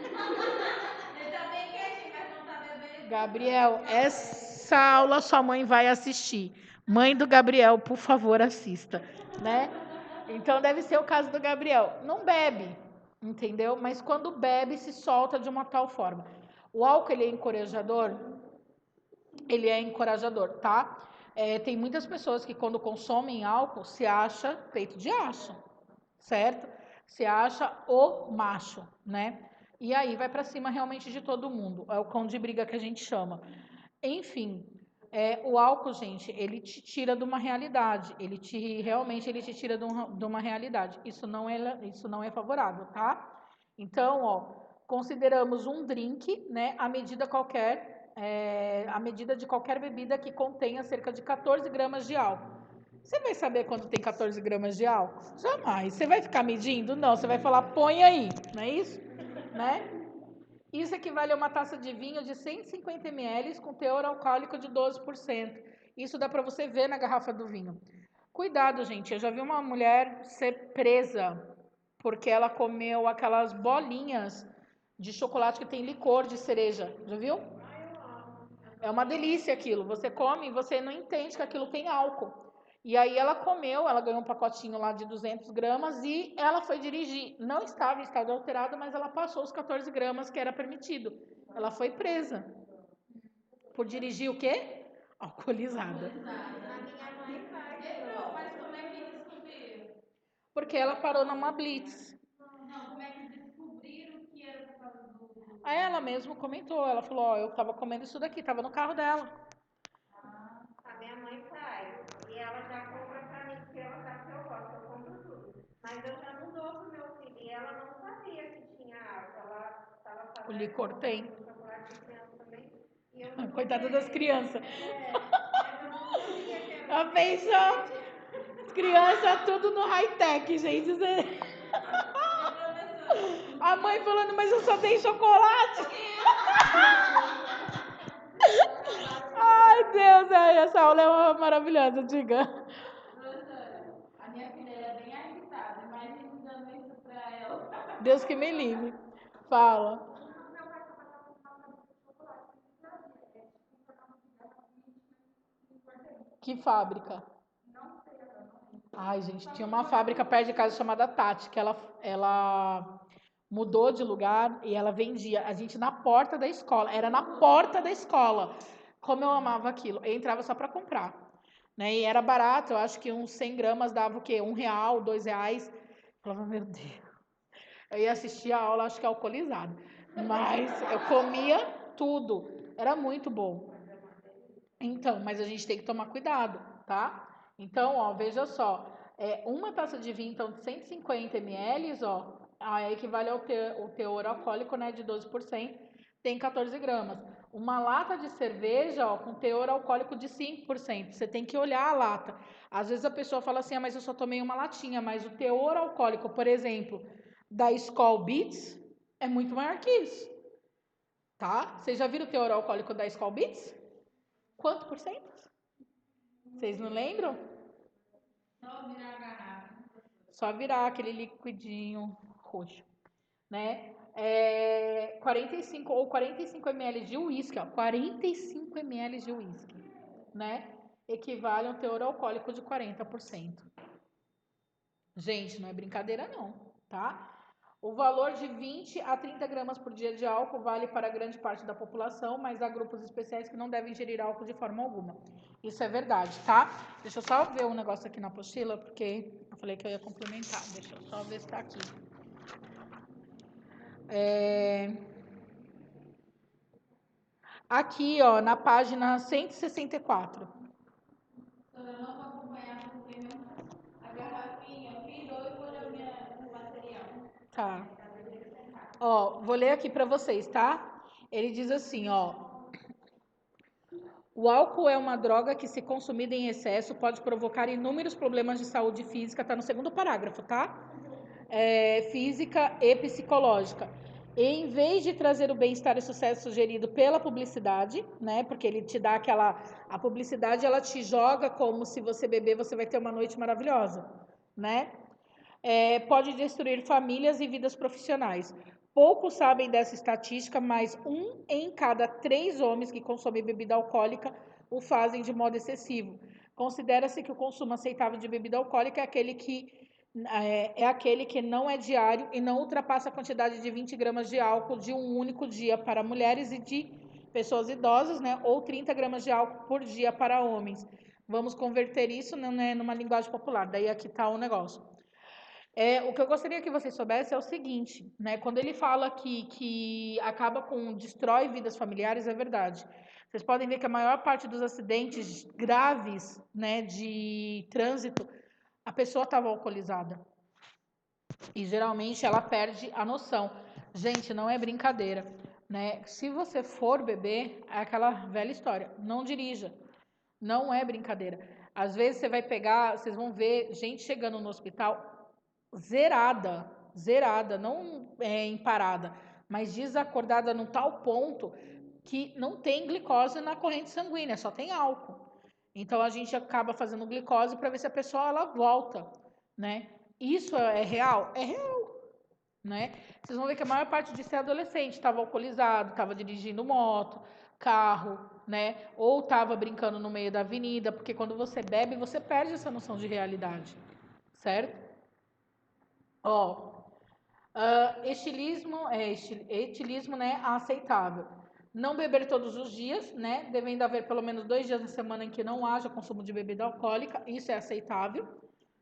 B: tá bem quietinho, mas não tá bebendo.
A: Gabriel, essa aula sua mãe vai assistir. Mãe do Gabriel, por favor, assista, né? Então deve ser o caso do Gabriel. Não bebe, entendeu? Mas quando bebe, se solta de uma tal forma. O álcool, ele é encorajador? Ele é encorajador, tá? Tem muitas pessoas que quando consomem álcool se acha peito de aço, certo? Se acha o macho, né? E aí vai para cima realmente de todo mundo. É o cão de briga que a gente chama. Enfim, o álcool, gente, ele te tira de uma realidade. Realmente ele te tira de uma realidade. Isso não é favorável, tá? Então, ó, consideramos um drink, né? A medida de qualquer bebida que contenha cerca de 14 gramas de álcool. Você vai saber quando tem 14 gramas de álcool? Jamais. Você vai ficar medindo? Não. Você vai falar, põe aí. Não é isso? Né? Isso equivale a uma taça de vinho de 150 ml com teor alcoólico de 12%. Isso dá para você ver na garrafa do vinho. Cuidado, gente. Eu já vi uma mulher ser presa porque ela comeu aquelas bolinhas de chocolate que tem licor de cereja. Já viu? É uma delícia aquilo. Você come e você não entende que aquilo tem álcool. E aí ela comeu, ela ganhou um pacotinho lá de 200 gramas e ela foi dirigir. Não estava em estado alterado, mas ela passou os 14 gramas que era permitido. Ela foi presa. Por dirigir o quê? Alcoolizada.
B: Mas como é que descobriram?
A: Porque ela parou numa blitz.
B: Não, como é que descobriram que era por causa do...
A: Aí ela mesma comentou, ela falou, ó, eu tava comendo isso daqui, tava no carro dela.
C: A minha mãe faz, e ela já compra pra mim, porque ela sabe que eu gosto, eu compro tudo. Mas eu já não dou pro meu filho, e ela não sabia que tinha álcool, ela estava fazendo...
A: O licor tem.
C: Chocolate de criança também, e eu
A: Coitada das crianças.
C: mas eu não sabia que era...
A: A pensão... Criança tudo no high-tech, gente. A mãe falando, mas eu só dei chocolate. Ai, Deus, essa aula é maravilhosa, diga.
B: Professora, a minha filha é bem agitada, imagina dando isso pra ela.
A: Deus que me livre. Fala. Que fábrica? Ai, gente, tinha uma fábrica perto de casa chamada Tati, que ela mudou de lugar e ela vendia. A gente na porta da escola, era na porta da escola. Como eu amava aquilo. Eu entrava só para comprar. Né? E era barato, eu acho que uns 100 gramas dava o quê? R$1, R$2. Eu falava, meu Deus. Eu ia assistir a aula, acho que alcoolizada. Mas eu comia tudo. Era muito bom. Então, mas a gente tem que tomar cuidado, tá? Então, ó, veja só. Uma taça de vinho, então, de 150 ml, ó, equivale ao teor alcoólico, né, de 12%, tem 14 gramas. Uma lata de cerveja, ó, com teor alcoólico de 5%. Você tem que olhar a lata. Às vezes a pessoa fala assim, mas eu só tomei uma latinha, mas o teor alcoólico, por exemplo, da Skol Beats é muito maior que isso. Tá? Vocês já viram o teor alcoólico da Skol Beats? Quanto por cento? Vocês não lembram?
B: Só virar a garrafa.
A: Só virar aquele liquidinho roxo, né? 45 ml de uísque, ó, 45 ml de uísque, né? Equivale a um teor alcoólico de 40%. Gente, não é brincadeira não, tá? O valor de 20 a 30 gramas por dia de álcool vale para grande parte da população, mas há grupos especiais que não devem ingerir álcool de forma alguma. Isso é verdade, tá? Deixa eu só ver um negócio aqui na apostila, porque eu falei que eu ia complementar. Deixa eu só ver se está aqui. Aqui, ó, na página 164.
B: Eu não vou acompanhar porque a garrafinha virou e molhou o material.
A: Tá. Ó, vou ler aqui para vocês, tá? Ele diz assim, ó. O álcool é uma droga que, se consumida em excesso, pode provocar inúmeros problemas de saúde física, tá no segundo parágrafo, tá? Física e psicológica. em vez de trazer o bem-estar e sucesso sugerido pela publicidade, né? Porque ele te dá a publicidade, ela te joga como se você beber, você vai ter uma noite maravilhosa, né? Pode destruir famílias e vidas profissionais. Poucos sabem dessa estatística, mas 1 em cada 3 homens que consomem bebida alcoólica o fazem de modo excessivo. Considera-se que o consumo aceitável de bebida alcoólica é aquele que não é diário e não ultrapassa a quantidade de 20 gramas de álcool de um único dia para mulheres e de pessoas idosas, né? Ou 30 gramas de álcool por dia para homens. Vamos converter isso, né, numa linguagem popular. Daí aqui está o negócio. O que eu gostaria que vocês soubessem é o seguinte, né? Quando ele fala que acaba destrói vidas familiares, é verdade. Vocês podem ver que a maior parte dos acidentes graves, né, de trânsito, a pessoa estava alcoolizada. E geralmente ela perde a noção. Gente, não é brincadeira, né? Se você for beber, é aquela velha história, não dirija. Não é brincadeira. Às vezes vocês vão ver gente chegando no hospital zerada, não em parada, mas desacordada num tal ponto que não tem glicose na corrente sanguínea, só tem álcool. Então a gente acaba fazendo glicose para ver se a pessoa ela volta, né? Isso é real? É real, né? Vocês vão ver que a maior parte disso é adolescente, estava alcoolizado, estava dirigindo moto, carro, né? Ou estava brincando no meio da avenida, porque quando você bebe, você perde essa noção de realidade, certo? Estilismo, né, aceitável. Não beber todos os dias, né? Devendo haver pelo menos 2 dias na semana em que não haja consumo de bebida alcoólica, isso é aceitável,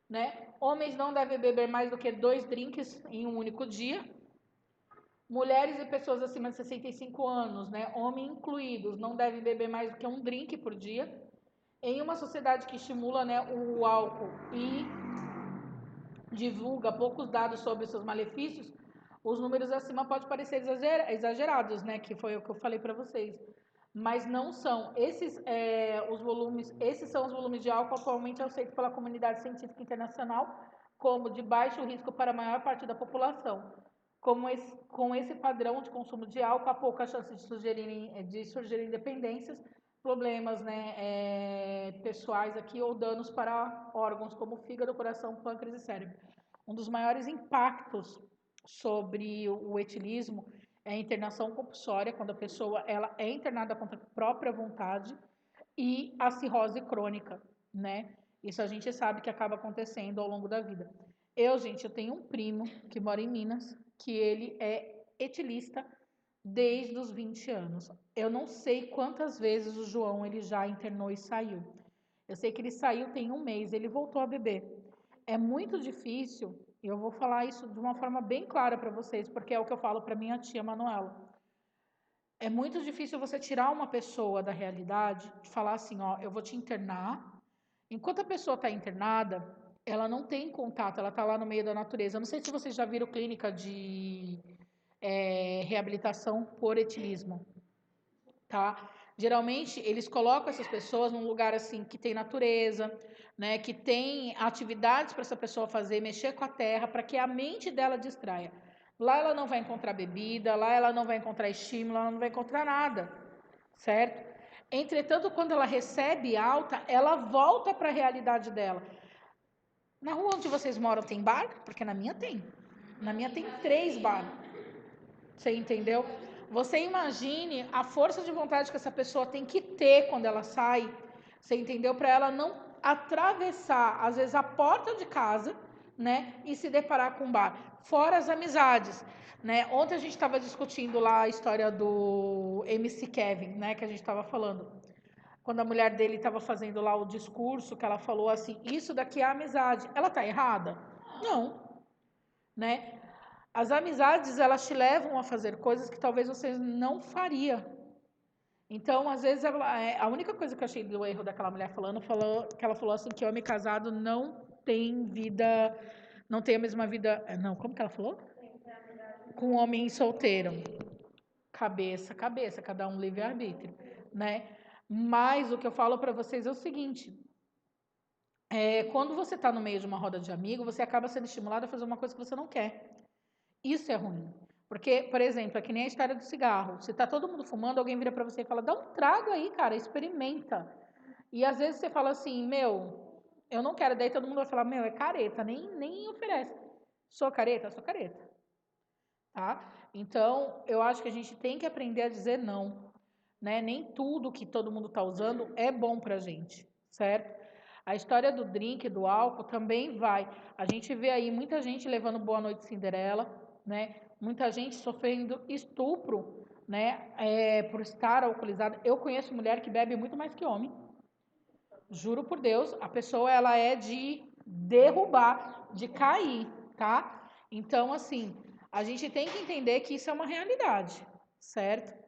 A: né? Homens não devem beber mais do que 2 drinks em um único dia. Mulheres e pessoas acima de 65 anos, né, homem incluídos, não devem beber mais do que 1 drink por dia. Em uma sociedade que estimula, né, o álcool e divulga poucos dados sobre seus malefícios, os números acima podem parecer exagerados, né? Que foi o que eu falei para vocês. Mas não são. Esses são os volumes de álcool atualmente aceitos pela comunidade científica internacional como de baixo risco para a maior parte da população. Com esse padrão de consumo de álcool, há pouca chance de surgirem dependências, problemas, né, pessoais aqui ou danos para órgãos como fígado, coração, pâncreas e cérebro. Um dos maiores impactos sobre o etilismo é a internação compulsória, quando a pessoa ela é internada contra a própria vontade, e a cirrose crônica, né? Isso a gente sabe que acaba acontecendo ao longo da vida. Eu tenho um primo que mora em Minas, que ele é etilista desde os 20 anos. Eu não sei quantas vezes o João ele já internou e saiu. Eu sei que ele saiu tem 1 mês, ele voltou a beber. É muito difícil, e eu vou falar isso de uma forma bem clara para vocês, porque é o que eu falo para minha tia Manuela. É muito difícil você tirar uma pessoa da realidade, de falar assim, ó, eu vou te internar. Enquanto a pessoa está internada, ela não tem contato, ela está lá no meio da natureza. Eu não sei se vocês já viram clínica de reabilitação por etilismo, tá? Geralmente, eles colocam essas pessoas num lugar assim que tem natureza, né, que tem atividades para essa pessoa fazer, mexer com a terra, para que a mente dela distraia. Lá ela não vai encontrar bebida, lá ela não vai encontrar estímulo, ela não vai encontrar nada, certo? Entretanto, quando ela recebe alta, ela volta para a realidade dela. Na rua onde vocês moram tem bar? Porque na minha tem. Na minha tem 3 bar. Você entendeu? Você imagine a força de vontade que essa pessoa tem que ter quando ela sai, você entendeu? Para ela não atravessar, às vezes, a porta de casa, né? E se deparar com um bar. Fora as amizades, né? Ontem a gente estava discutindo lá a história do MC Kevin, né? Que a gente estava falando. Quando a mulher dele estava fazendo lá o discurso, que ela falou assim, isso daqui é amizade. Ela tá errada? Não, né? As amizades, elas te levam a fazer coisas que talvez você não faria. Então, às vezes, a única coisa que eu achei do erro daquela mulher que ela falou assim, que homem casado não tem vida, não tem a mesma vida, não, como que ela falou? Com homem solteiro. Cabeça, cada um livre-arbítrio, né? Mas o que eu falo para vocês é o seguinte, quando você está no meio de uma roda de amigos, você acaba sendo estimulado a fazer uma coisa que você não quer. Isso é ruim. Porque, por exemplo, é que nem a história do cigarro. Se tá todo mundo fumando, alguém vira para você e fala, dá um trago aí, cara, experimenta. E às vezes você fala assim, meu, eu não quero. Daí todo mundo vai falar, meu, é careta, nem oferece. Sou careta? Sou careta. Tá? Então, eu acho que a gente tem que aprender a dizer não. Né? Nem tudo que todo mundo está usando é bom pra gente, certo? A história do drink, do álcool, também vai. A gente vê aí muita gente levando Boa Noite Cinderela, né? Muita gente sofrendo estupro, né? Por estar alcoolizada. Eu conheço mulher que bebe muito mais que homem. Juro por Deus, a pessoa ela é de derrubar, de cair, tá? Então, assim, a gente tem que entender que isso é uma realidade, certo?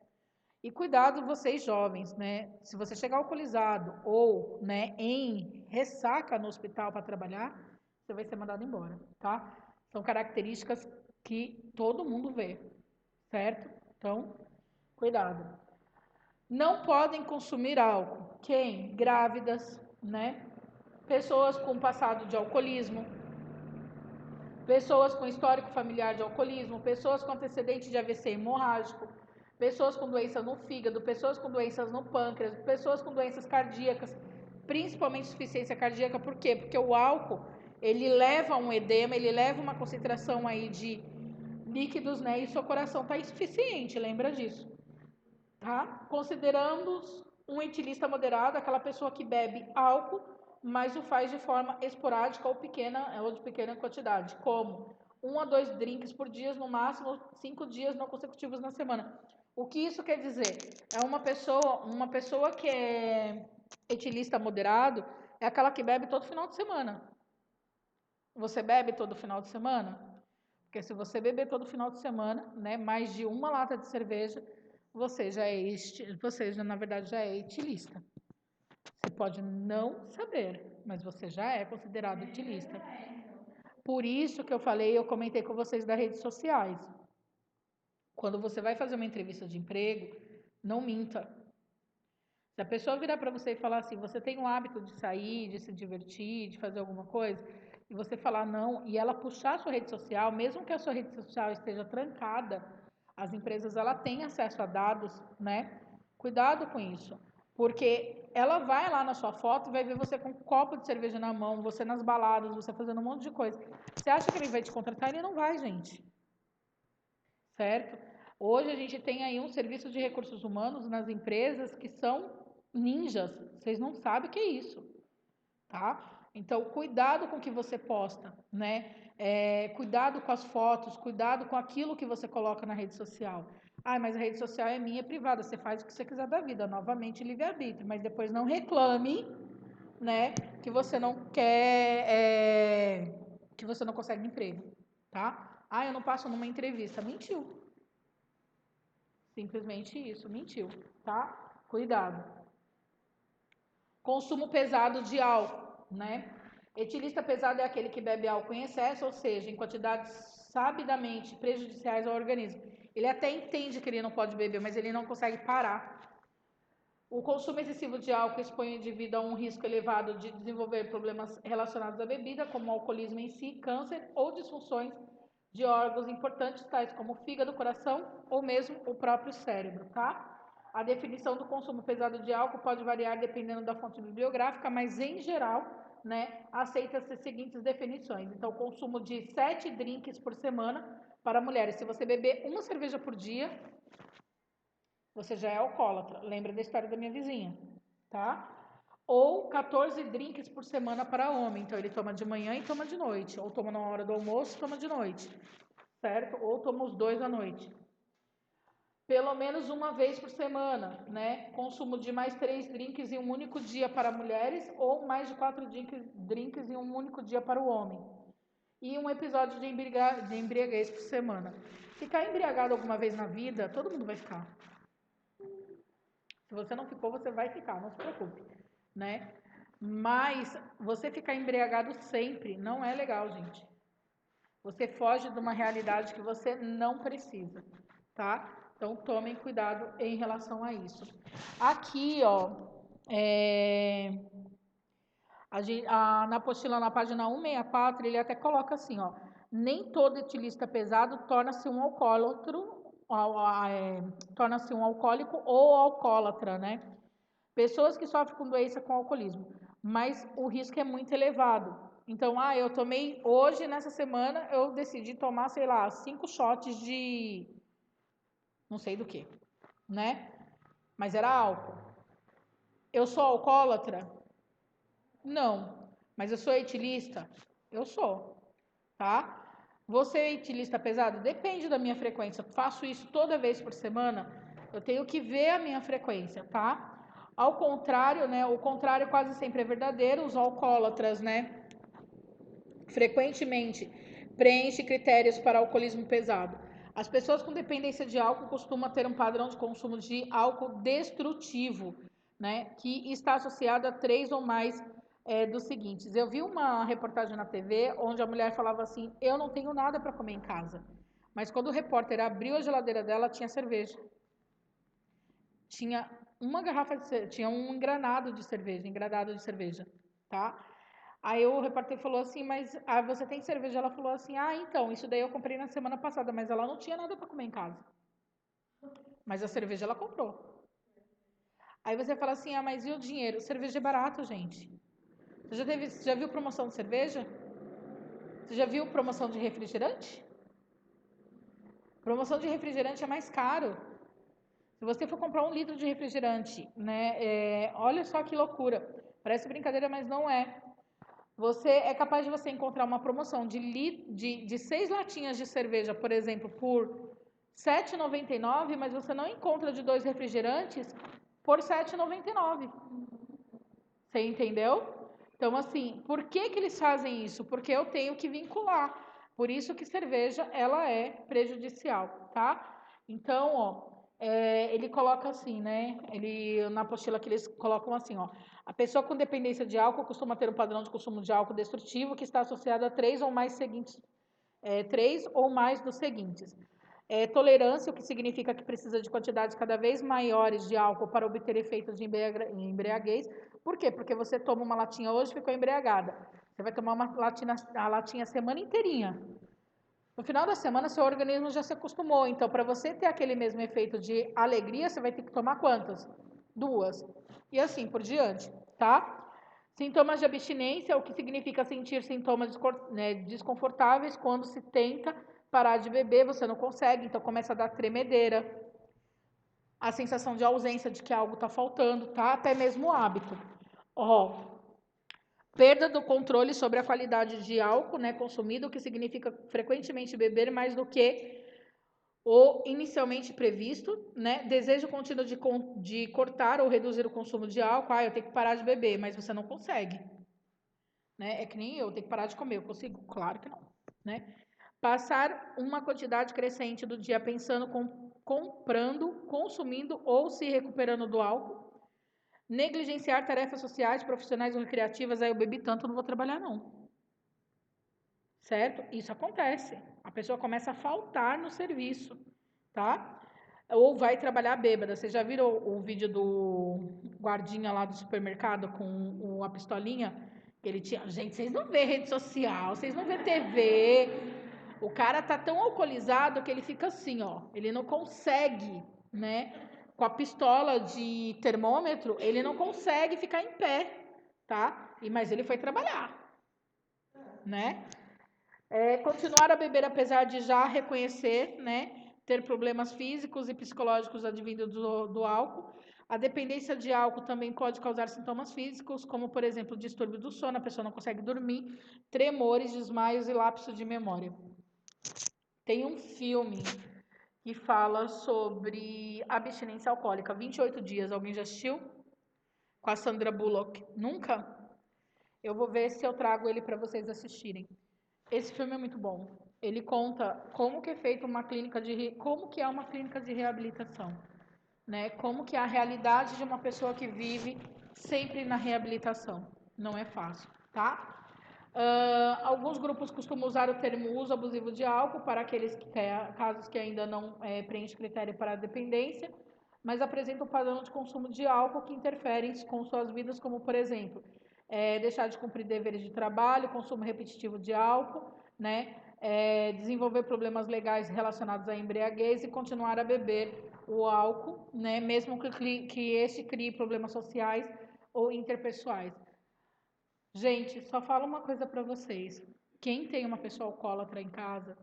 A: E cuidado vocês jovens, né? Se você chegar alcoolizado ou, né, em ressaca no hospital para trabalhar, você vai ser mandado embora, tá? São características que todo mundo vê, certo? Então, cuidado. Não podem consumir álcool. Quem? Grávidas, né? Pessoas com passado de alcoolismo, pessoas com histórico familiar de alcoolismo, pessoas com antecedente de AVC hemorrágico, pessoas com doença no fígado, pessoas com doenças no pâncreas, pessoas com doenças cardíacas, principalmente insuficiência cardíaca. Por quê? Porque o álcool, ele leva a um edema, ele leva uma concentração aí de líquidos, né? E seu coração está insuficiente, lembra disso, tá? Consideramos um etilista moderado, aquela pessoa que bebe álcool, mas o faz de forma esporádica ou de pequena quantidade, como 1 a 2 drinks por dia, no máximo 5 dias não consecutivos na semana. O que isso quer dizer? É uma pessoa que é etilista moderado, é aquela que bebe todo final de semana. Você bebe todo final de semana? Porque se você beber todo final de semana, né, mais de uma lata de cerveja, você já na verdade já é etilista. Você pode não saber, mas você já é considerado etilista. Por isso que eu comentei com vocês das redes sociais. Quando você vai fazer uma entrevista de emprego, não minta. Se a pessoa virar para você e falar assim, você tem o hábito de sair, de se divertir, de fazer alguma coisa, e você falar não, e ela puxar a sua rede social, mesmo que a sua rede social esteja trancada, as empresas ela têm acesso a dados, né? Cuidado com isso, porque ela vai lá na sua foto e vai ver você com um copo de cerveja na mão, você nas baladas, você fazendo um monte de coisa. Você acha que ele vai te contratar? Ele não vai, gente. Certo? Hoje a gente tem aí um serviço de recursos humanos nas empresas que são ninjas. Vocês não sabem o que é isso, tá? Então, cuidado com o que você posta, né? Cuidado com as fotos, cuidado com aquilo que você coloca na rede social. Ah, mas a rede social é minha, é privada. Você faz o que você quiser da vida. Novamente, livre-arbítrio. Mas depois não reclame, né? Que você não quer, que você não consegue emprego, tá? Ah, eu não passo numa entrevista. Mentiu. Simplesmente isso, mentiu, tá? Cuidado. Consumo pesado de álcool, né? Etilista pesado é aquele que bebe álcool em excesso, ou seja, em quantidades sabidamente prejudiciais ao organismo. Ele até entende que ele não pode beber, mas ele não consegue parar. O consumo excessivo de álcool expõe o indivíduo a um risco elevado de desenvolver problemas relacionados à bebida, como o alcoolismo em si, câncer ou disfunções de órgãos importantes, tais como o fígado, coração ou mesmo o próprio cérebro, tá? A definição do consumo pesado de álcool pode variar dependendo da fonte bibliográfica, mas em geral, né, aceita-se as seguintes definições. Então, consumo de 7 drinks por semana para mulheres. Se você beber uma cerveja por dia, você já é alcoólatra. Lembra da história da minha vizinha, tá? Ou 14 drinks por semana para homem. Então, ele toma de manhã e toma de noite. Ou toma na hora do almoço e toma de noite. Certo? Ou toma os 2 à noite. Pelo menos uma vez por semana, né? Consumo de mais 3 drinks em um único dia para mulheres. Ou mais de 4 drinks em um único dia para o homem. E um episódio de embriaguez por semana. Ficar embriagado alguma vez na vida, todo mundo vai ficar. Se você não ficou, você vai ficar, não se preocupe, né? Mas você ficar embriagado sempre não é legal, gente. Você foge de uma realidade que você não precisa, tá? Então, tomem cuidado em relação a isso. Aqui, ó, na apostila, na página 164, ele até coloca assim, ó. nem todo etilista pesado torna-se um alcoólatra, torna-se um alcoólico ou alcoólatra, né? Pessoas que sofrem com doença com alcoolismo, mas o risco é muito elevado. Então, eu tomei hoje, nessa semana, eu decidi tomar, sei lá, 5 shots de não sei do que, né? Mas era álcool. Eu sou alcoólatra? Não. Mas eu sou etilista? Eu sou, tá? Você é etilista pesado? Depende da minha frequência. Faço isso toda vez por semana, eu tenho que ver a minha frequência, tá? Ao contrário, né? O contrário quase sempre é verdadeiro. Os alcoólatras, né? Frequentemente preenche critérios para alcoolismo pesado. As pessoas com dependência de álcool costumam ter um padrão de consumo de álcool destrutivo, né? Que está associado a 3 ou mais dos seguintes. Eu vi uma reportagem na TV onde a mulher falava assim: eu não tenho nada para comer em casa. Mas quando o repórter abriu a geladeira dela, tinha cerveja. Tinha uma garrafa de tinha um engranado de cerveja, tá? Aí o repórter falou assim, mas você tem cerveja? Ela falou assim, então, isso daí eu comprei na semana passada, mas ela não tinha nada para comer em casa. Mas a cerveja ela comprou. Aí você fala assim, mas e o dinheiro? Cerveja é barato, gente. Você já viu promoção de cerveja? Você já viu promoção de refrigerante? Promoção de refrigerante é mais caro. Se você for comprar 1 litro de refrigerante, né? Olha só que loucura. Parece brincadeira, mas não é. Você é capaz de você encontrar uma promoção de 6 latinhas de cerveja, por exemplo, por R$ 7,99, mas você não encontra de 2 refrigerantes por R$ 7,99. Você entendeu? Então, assim, por que que eles fazem isso? Porque eu tenho que vincular. Por isso que cerveja, ela é prejudicial, tá? Então, ele coloca assim, né? Na apostila que eles colocam assim, ó. A pessoa com dependência de álcool costuma ter um padrão de consumo de álcool destrutivo que está associado a 3 ou mais dos seguintes. Tolerância, o que significa que precisa de quantidades cada vez maiores de álcool para obter efeitos de embriaguez. Por quê? Porque você toma uma latinha hoje e ficou embriagada. Você vai tomar a latinha a semana inteirinha. No final da semana, seu organismo já se acostumou. Então, para você ter aquele mesmo efeito de alegria, você vai ter que tomar quantas? 2. E assim por diante, tá? Sintomas de abstinência, o que significa sentir sintomas desconfortáveis quando se tenta parar de beber, você não consegue, então começa a dar tremedeira, a sensação de ausência de que algo está faltando, tá? Até mesmo o hábito. Perda do controle sobre a qualidade de álcool, né, consumido, o que significa frequentemente beber mais do que o inicialmente previsto, né? Desejo contínuo de cortar ou reduzir o consumo de álcool. Eu tenho que parar de beber, mas você não consegue, né? É que nem eu tenho que parar de comer, eu consigo? Claro que não, né? Passar uma quantidade crescente do dia pensando, comprando, consumindo ou se recuperando do álcool. Negligenciar tarefas sociais, profissionais ou recreativas. Eu bebi tanto, não vou trabalhar não. Certo? Isso acontece. A pessoa começa a faltar no serviço, tá? Ou vai trabalhar bêbada. Você já viram o vídeo do guardinha lá do supermercado com a pistolinha? Que ele tinha... Gente, vocês não vê rede social, vocês não vê TV. O cara tá tão alcoolizado que ele fica assim, ó. Ele não consegue, né? Com a pistola de termômetro, ele não consegue ficar em pé, tá? Mas ele foi trabalhar, né? Continuar a beber apesar de já reconhecer, né? Ter problemas físicos e psicológicos advindos do álcool. A dependência de álcool também pode causar sintomas físicos, como, por exemplo, distúrbio do sono, a pessoa não consegue dormir, tremores, desmaios e lapso de memória. Tem um filme que fala sobre abstinência alcoólica, 28 dias. Alguém já assistiu? Com a Sandra Bullock. Nunca? Eu vou ver se eu trago ele para vocês assistirem. Esse filme é muito bom. Ele conta como que é feita como que é uma clínica de reabilitação, né? Como que é a realidade de uma pessoa que vive sempre na reabilitação. Não é fácil, tá? Alguns grupos costumam usar o termo uso abusivo de álcool para aqueles casos que ainda não preenchem critério para a dependência, mas apresentam um padrão de consumo de álcool que interferem com suas vidas, como, por exemplo, deixar de cumprir deveres de trabalho, consumo repetitivo de álcool, né? Desenvolver problemas legais relacionados à embriaguez e continuar a beber o álcool, né? Mesmo que este crie problemas sociais ou interpessoais. Gente, só falo uma coisa para vocês. Quem tem uma pessoa alcoólatra em casa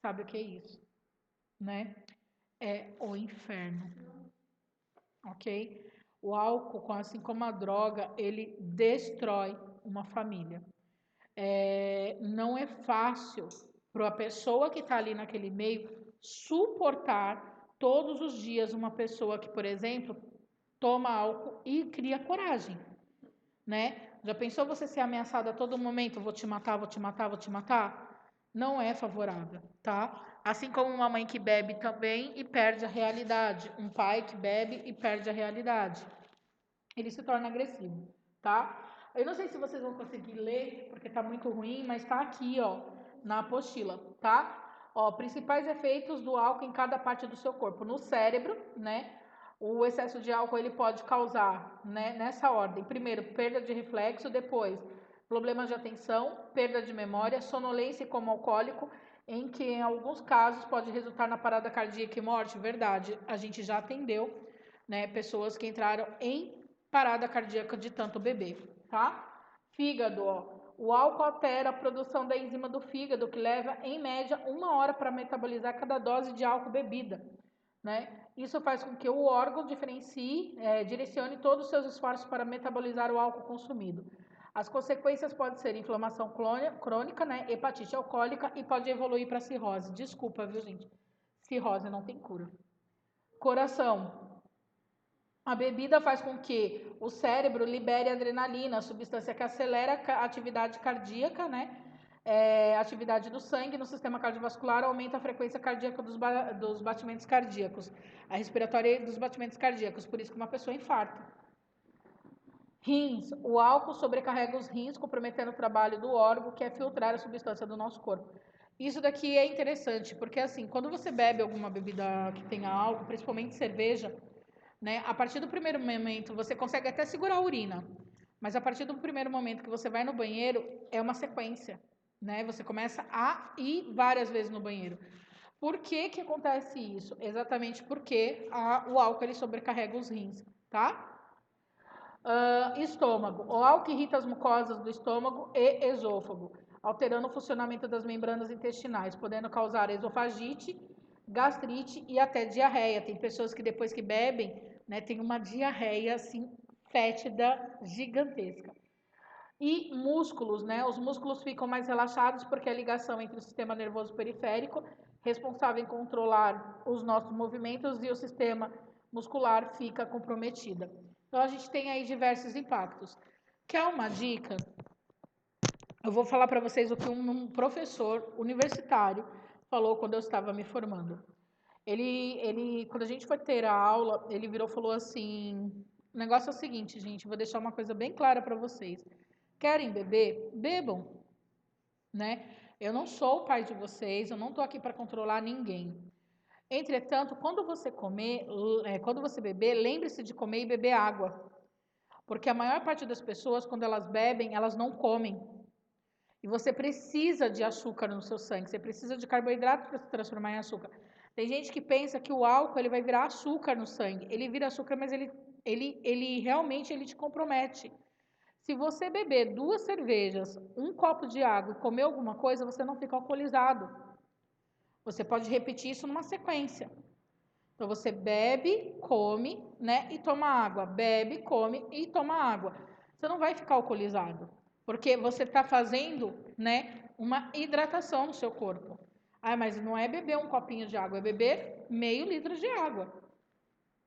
A: sabe o que é isso, né? É o inferno, ok? O álcool, assim como a droga, ele destrói uma família. Não é fácil para a pessoa que está ali naquele meio suportar todos os dias uma pessoa que, por exemplo, toma álcool e cria coragem, né? Já pensou você ser ameaçada a todo momento? Vou te matar, vou te matar, vou te matar? Não é favorável, tá? Assim como uma mãe que bebe também e perde a realidade. Um pai que bebe e perde a realidade. Ele se torna agressivo, tá? Eu não sei se vocês vão conseguir ler, porque tá muito ruim, mas tá aqui, ó, na apostila, tá? Ó, principais efeitos do álcool em cada parte do seu corpo. No cérebro, né? O excesso de álcool ele pode causar, né, nessa ordem. Primeiro, perda de reflexo, depois, problemas de atenção, perda de memória, sonolência como alcoólico, em que em alguns casos pode resultar na parada cardíaca e morte. Verdade, a gente já atendeu, né, pessoas que entraram em parada cardíaca de tanto beber, tá? Fígado, ó. O álcool altera a produção da enzima do fígado, que leva, em média, 1 hora para metabolizar cada dose de álcool bebida, né? Isso faz com que o órgão direcione todos os seus esforços para metabolizar o álcool consumido. As consequências podem ser inflamação crônica, né? Hepatite alcoólica e pode evoluir para cirrose. Desculpa, viu, gente? Cirrose não tem cura. Coração. A bebida faz com que o cérebro libere adrenalina, a substância que acelera a atividade cardíaca, né? Atividade do sangue no sistema cardiovascular, aumenta a frequência cardíaca dos batimentos cardíacos, a respiratória dos batimentos cardíacos, por isso que uma pessoa infarta. Rins. O álcool sobrecarrega os rins, comprometendo o trabalho do órgão, que é filtrar a substância do nosso corpo. Isso daqui é interessante, porque assim, quando você bebe alguma bebida que tenha álcool, principalmente cerveja, né? A partir do primeiro momento, você consegue até segurar a urina, mas a partir do primeiro momento que você vai no banheiro, é uma sequência, né? Você começa a ir várias vezes no banheiro. Por que que acontece isso? Exatamente porque o álcool ele sobrecarrega os rins, tá? Estômago. O álcool irrita as mucosas do estômago e esôfago, alterando o funcionamento das membranas intestinais, podendo causar esofagite, gastrite e até diarreia. Tem pessoas que depois que bebem, né, tem uma diarreia assim fétida, gigantesca. E músculos, né? Os músculos ficam mais relaxados porque a ligação entre o sistema nervoso periférico, responsável em controlar os nossos movimentos, e o sistema muscular fica comprometida. Então a gente tem aí diversos impactos. Quer uma dica? Eu vou falar para vocês o que um professor universitário falou quando eu estava me formando. Quando a gente foi ter a aula, ele virou e falou assim: o negócio é o seguinte, gente, vou deixar uma coisa bem clara para vocês. Querem beber? Bebam, né? Eu não sou o pai de vocês, eu não estou aqui para controlar ninguém. Entretanto, quando você beber, lembre-se de comer e beber água. Porque a maior parte das pessoas, quando elas bebem, elas não comem. E você precisa de açúcar no seu sangue, você precisa de carboidrato para se transformar em açúcar. Tem gente que pensa que o álcool ele vai virar açúcar no sangue. Ele vira açúcar, mas ele realmente ele te compromete. Se você beber 2 cervejas, 1 copo de água e comer alguma coisa, você não fica alcoolizado. Você pode repetir isso numa sequência. Então você bebe, come, né, e toma água. Bebe, come e toma água. Você não vai ficar alcoolizado, porque você está fazendo, né, uma hidratação no seu corpo. Ah, mas não é beber 1 copinho de água, é beber meio litro de água,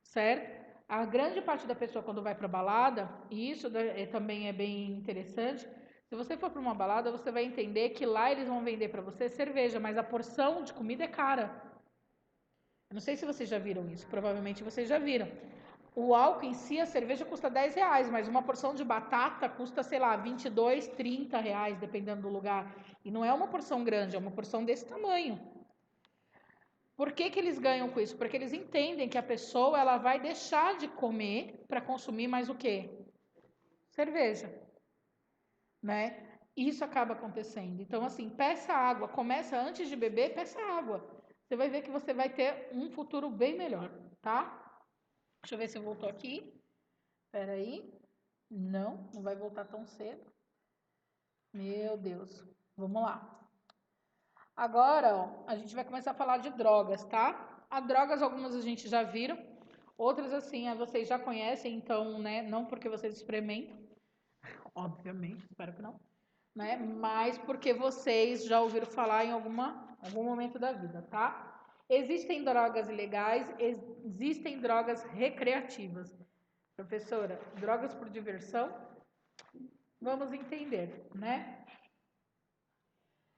A: certo? A grande parte da pessoa quando vai para balada, e isso também é bem interessante, se você for para uma balada, você vai entender que lá eles vão vender para você cerveja, mas a porção de comida é cara. Eu não sei se vocês já viram isso, provavelmente vocês já viram. O álcool em si, a cerveja custa R$10, mas uma porção de batata custa, sei lá, 22, 30 reais, dependendo do lugar. E não é uma porção grande, é uma porção desse tamanho. Por que que eles ganham com isso? Porque eles entendem que a pessoa ela vai deixar de comer para consumir mais o quê? Cerveja. né? Isso acaba acontecendo. Então, assim, peça água. Começa antes de beber, peça água. Você vai ver que você vai ter um futuro bem melhor, tá? Deixa eu ver se voltou aqui. Espera aí. Não vai voltar tão cedo. Meu Deus. Vamos lá. Agora, ó, a gente vai começar a falar de drogas, tá? As drogas, algumas a gente já viram. Outras, assim, vocês já conhecem, então, né? Não porque vocês experimentam. Obviamente, espero que não. Né? Mas porque vocês já ouviram falar em algum momento da vida, tá? Existem drogas ilegais, existem drogas recreativas. Professora, drogas por diversão? Vamos entender, né?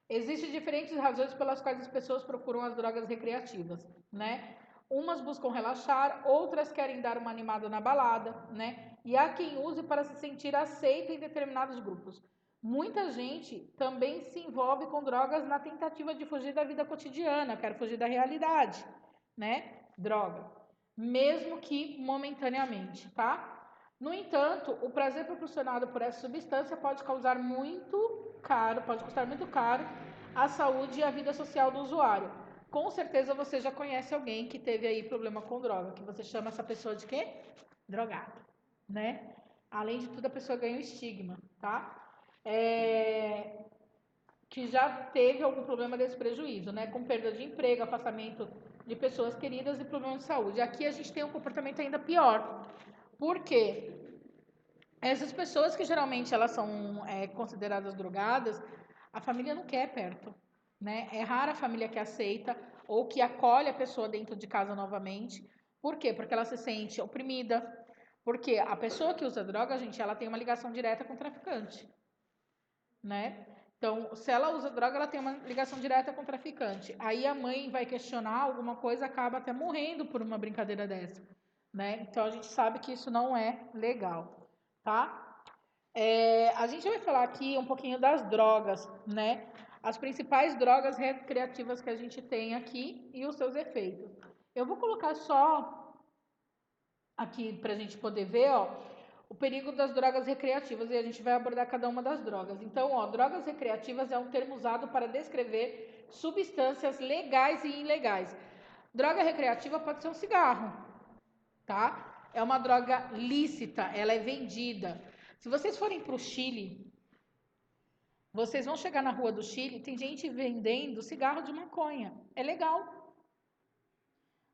A: Existem diferentes razões pelas quais as pessoas procuram as drogas recreativas, né? Umas buscam relaxar, outras querem dar uma animada na balada, né? E há quem use para se sentir aceito em determinados grupos. Muita gente também se envolve com drogas na tentativa de fugir da vida cotidiana, quer fugir da realidade, né? Droga. Mesmo que momentaneamente, tá? No entanto, o prazer proporcionado por essa substância pode custar muito caro à saúde e à vida social do usuário. Com certeza você já conhece alguém que teve aí problema com droga, que você chama essa pessoa de quê? Drogado, né? Além de tudo, a pessoa ganha o estigma, tá? Que já teve algum problema desse prejuízo, né? Com perda de emprego, afastamento de pessoas queridas e problemas de saúde. Aqui a gente tem um comportamento ainda pior. Por quê? Essas pessoas que geralmente elas são consideradas drogadas, a família não quer perto, né? É rara a família que aceita ou que acolhe a pessoa dentro de casa novamente. Por quê? Porque ela se sente oprimida. Porque a pessoa que usa droga, gente, ela tem uma ligação direta com o traficante, né? Então, se ela usa droga, ela tem uma ligação direta com o traficante. Aí a mãe vai questionar alguma coisa, acaba até morrendo por uma brincadeira dessa, né? Então a gente sabe que isso não é legal, tá? A gente vai falar aqui um pouquinho das drogas, né? As principais drogas recreativas que a gente tem aqui e os seus efeitos. Eu vou colocar só aqui para a gente poder ver, ó, o perigo das drogas recreativas e a gente vai abordar cada uma das drogas. Então, ó, drogas recreativas é um termo usado para descrever substâncias legais e ilegais. Droga recreativa pode ser um cigarro, tá? É uma droga lícita, ela é vendida. Se vocês forem para o Chile, vocês vão chegar na rua do Chile, tem gente vendendo cigarro de maconha. É legal.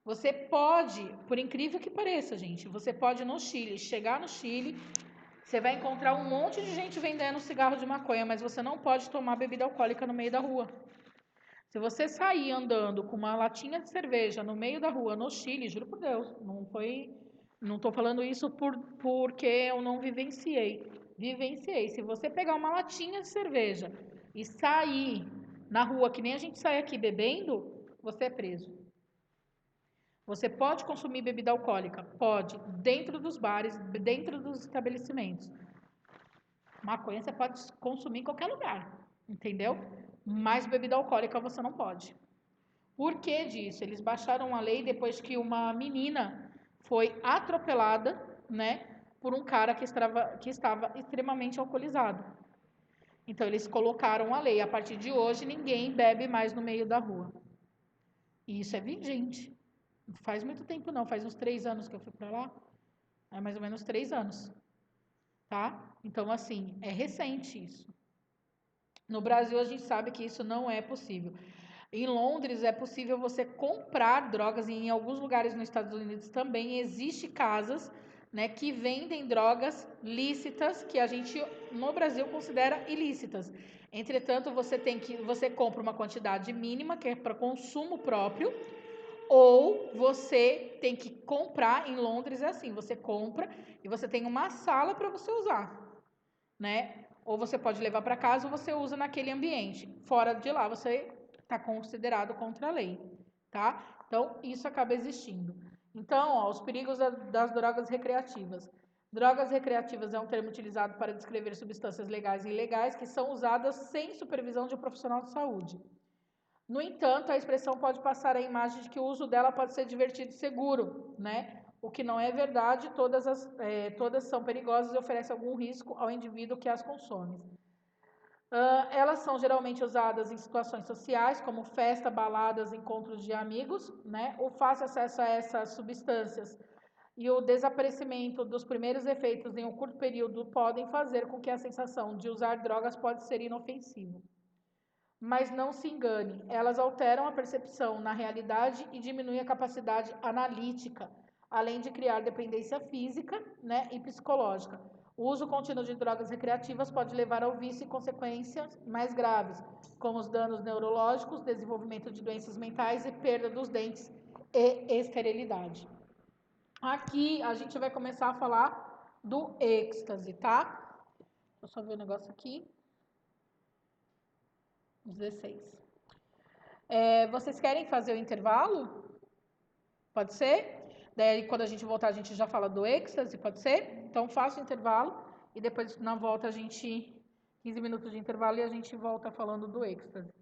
A: Você pode, por incrível que pareça, gente, você pode no Chile, chegar no Chile, você vai encontrar um monte de gente vendendo cigarro de maconha, mas você não pode tomar bebida alcoólica no meio da rua. Se você sair andando com uma latinha de cerveja no meio da rua no Chile, juro por Deus, não estou falando isso porque eu não vivenciei. Vivenciei. Se você pegar uma latinha de cerveja e sair na rua, que nem a gente sai aqui bebendo, você é preso. Você pode consumir bebida alcoólica? Pode, dentro dos bares, dentro dos estabelecimentos. Maconha você pode consumir em qualquer lugar, entendeu? Mas bebida alcoólica você não pode. Por que disso? Eles baixaram a lei depois que uma menina foi atropelada, né, por um cara que estava extremamente alcoolizado. Então, eles colocaram a lei. A partir de hoje, ninguém bebe mais no meio da rua. E isso é vigente. Não faz muito tempo, não. Faz uns 3 anos que eu fui para lá. É mais ou menos 3 anos. Tá? Então, assim, é recente isso. No Brasil, a gente sabe que isso não é possível. Em Londres, é possível você comprar drogas, e em alguns lugares nos Estados Unidos também existe casas, né, que vendem drogas lícitas, que a gente no Brasil considera ilícitas. Entretanto, você compra uma quantidade mínima, que é para consumo próprio, ou você tem que comprar. Em Londres é assim, você compra e você tem uma sala para você usar, né? Ou você pode levar para casa ou você usa naquele ambiente. Fora de lá, você está considerado contra a lei, tá? Então, isso acaba existindo. Então, ó, os perigos das drogas recreativas. Drogas recreativas é um termo utilizado para descrever substâncias legais e ilegais que são usadas sem supervisão de um profissional de saúde. No entanto, a expressão pode passar a imagem de que o uso dela pode ser divertido e seguro, né? O que não é verdade, todas são perigosas e oferecem algum risco ao indivíduo que as consome. Elas são geralmente usadas em situações sociais, como festa, baladas, encontros de amigos, né? O fácil acesso a essas substâncias e o desaparecimento dos primeiros efeitos em um curto período podem fazer com que a sensação de usar drogas pode ser inofensiva. Mas não se engane, elas alteram a percepção na realidade e diminuem a capacidade analítica, além de criar dependência física, né, e psicológica. O uso contínuo de drogas recreativas pode levar ao vício e consequências mais graves, como os danos neurológicos, desenvolvimento de doenças mentais e perda dos dentes e esterilidade. Aqui a gente vai começar a falar do êxtase, tá? Deixa eu só ver o negócio aqui. 16. Vocês querem fazer o intervalo? Pode ser? Daí, quando a gente voltar, a gente já fala do êxtase, pode ser? Então, faça o intervalo e depois, na volta, 15 minutos de intervalo e a gente volta falando do êxtase.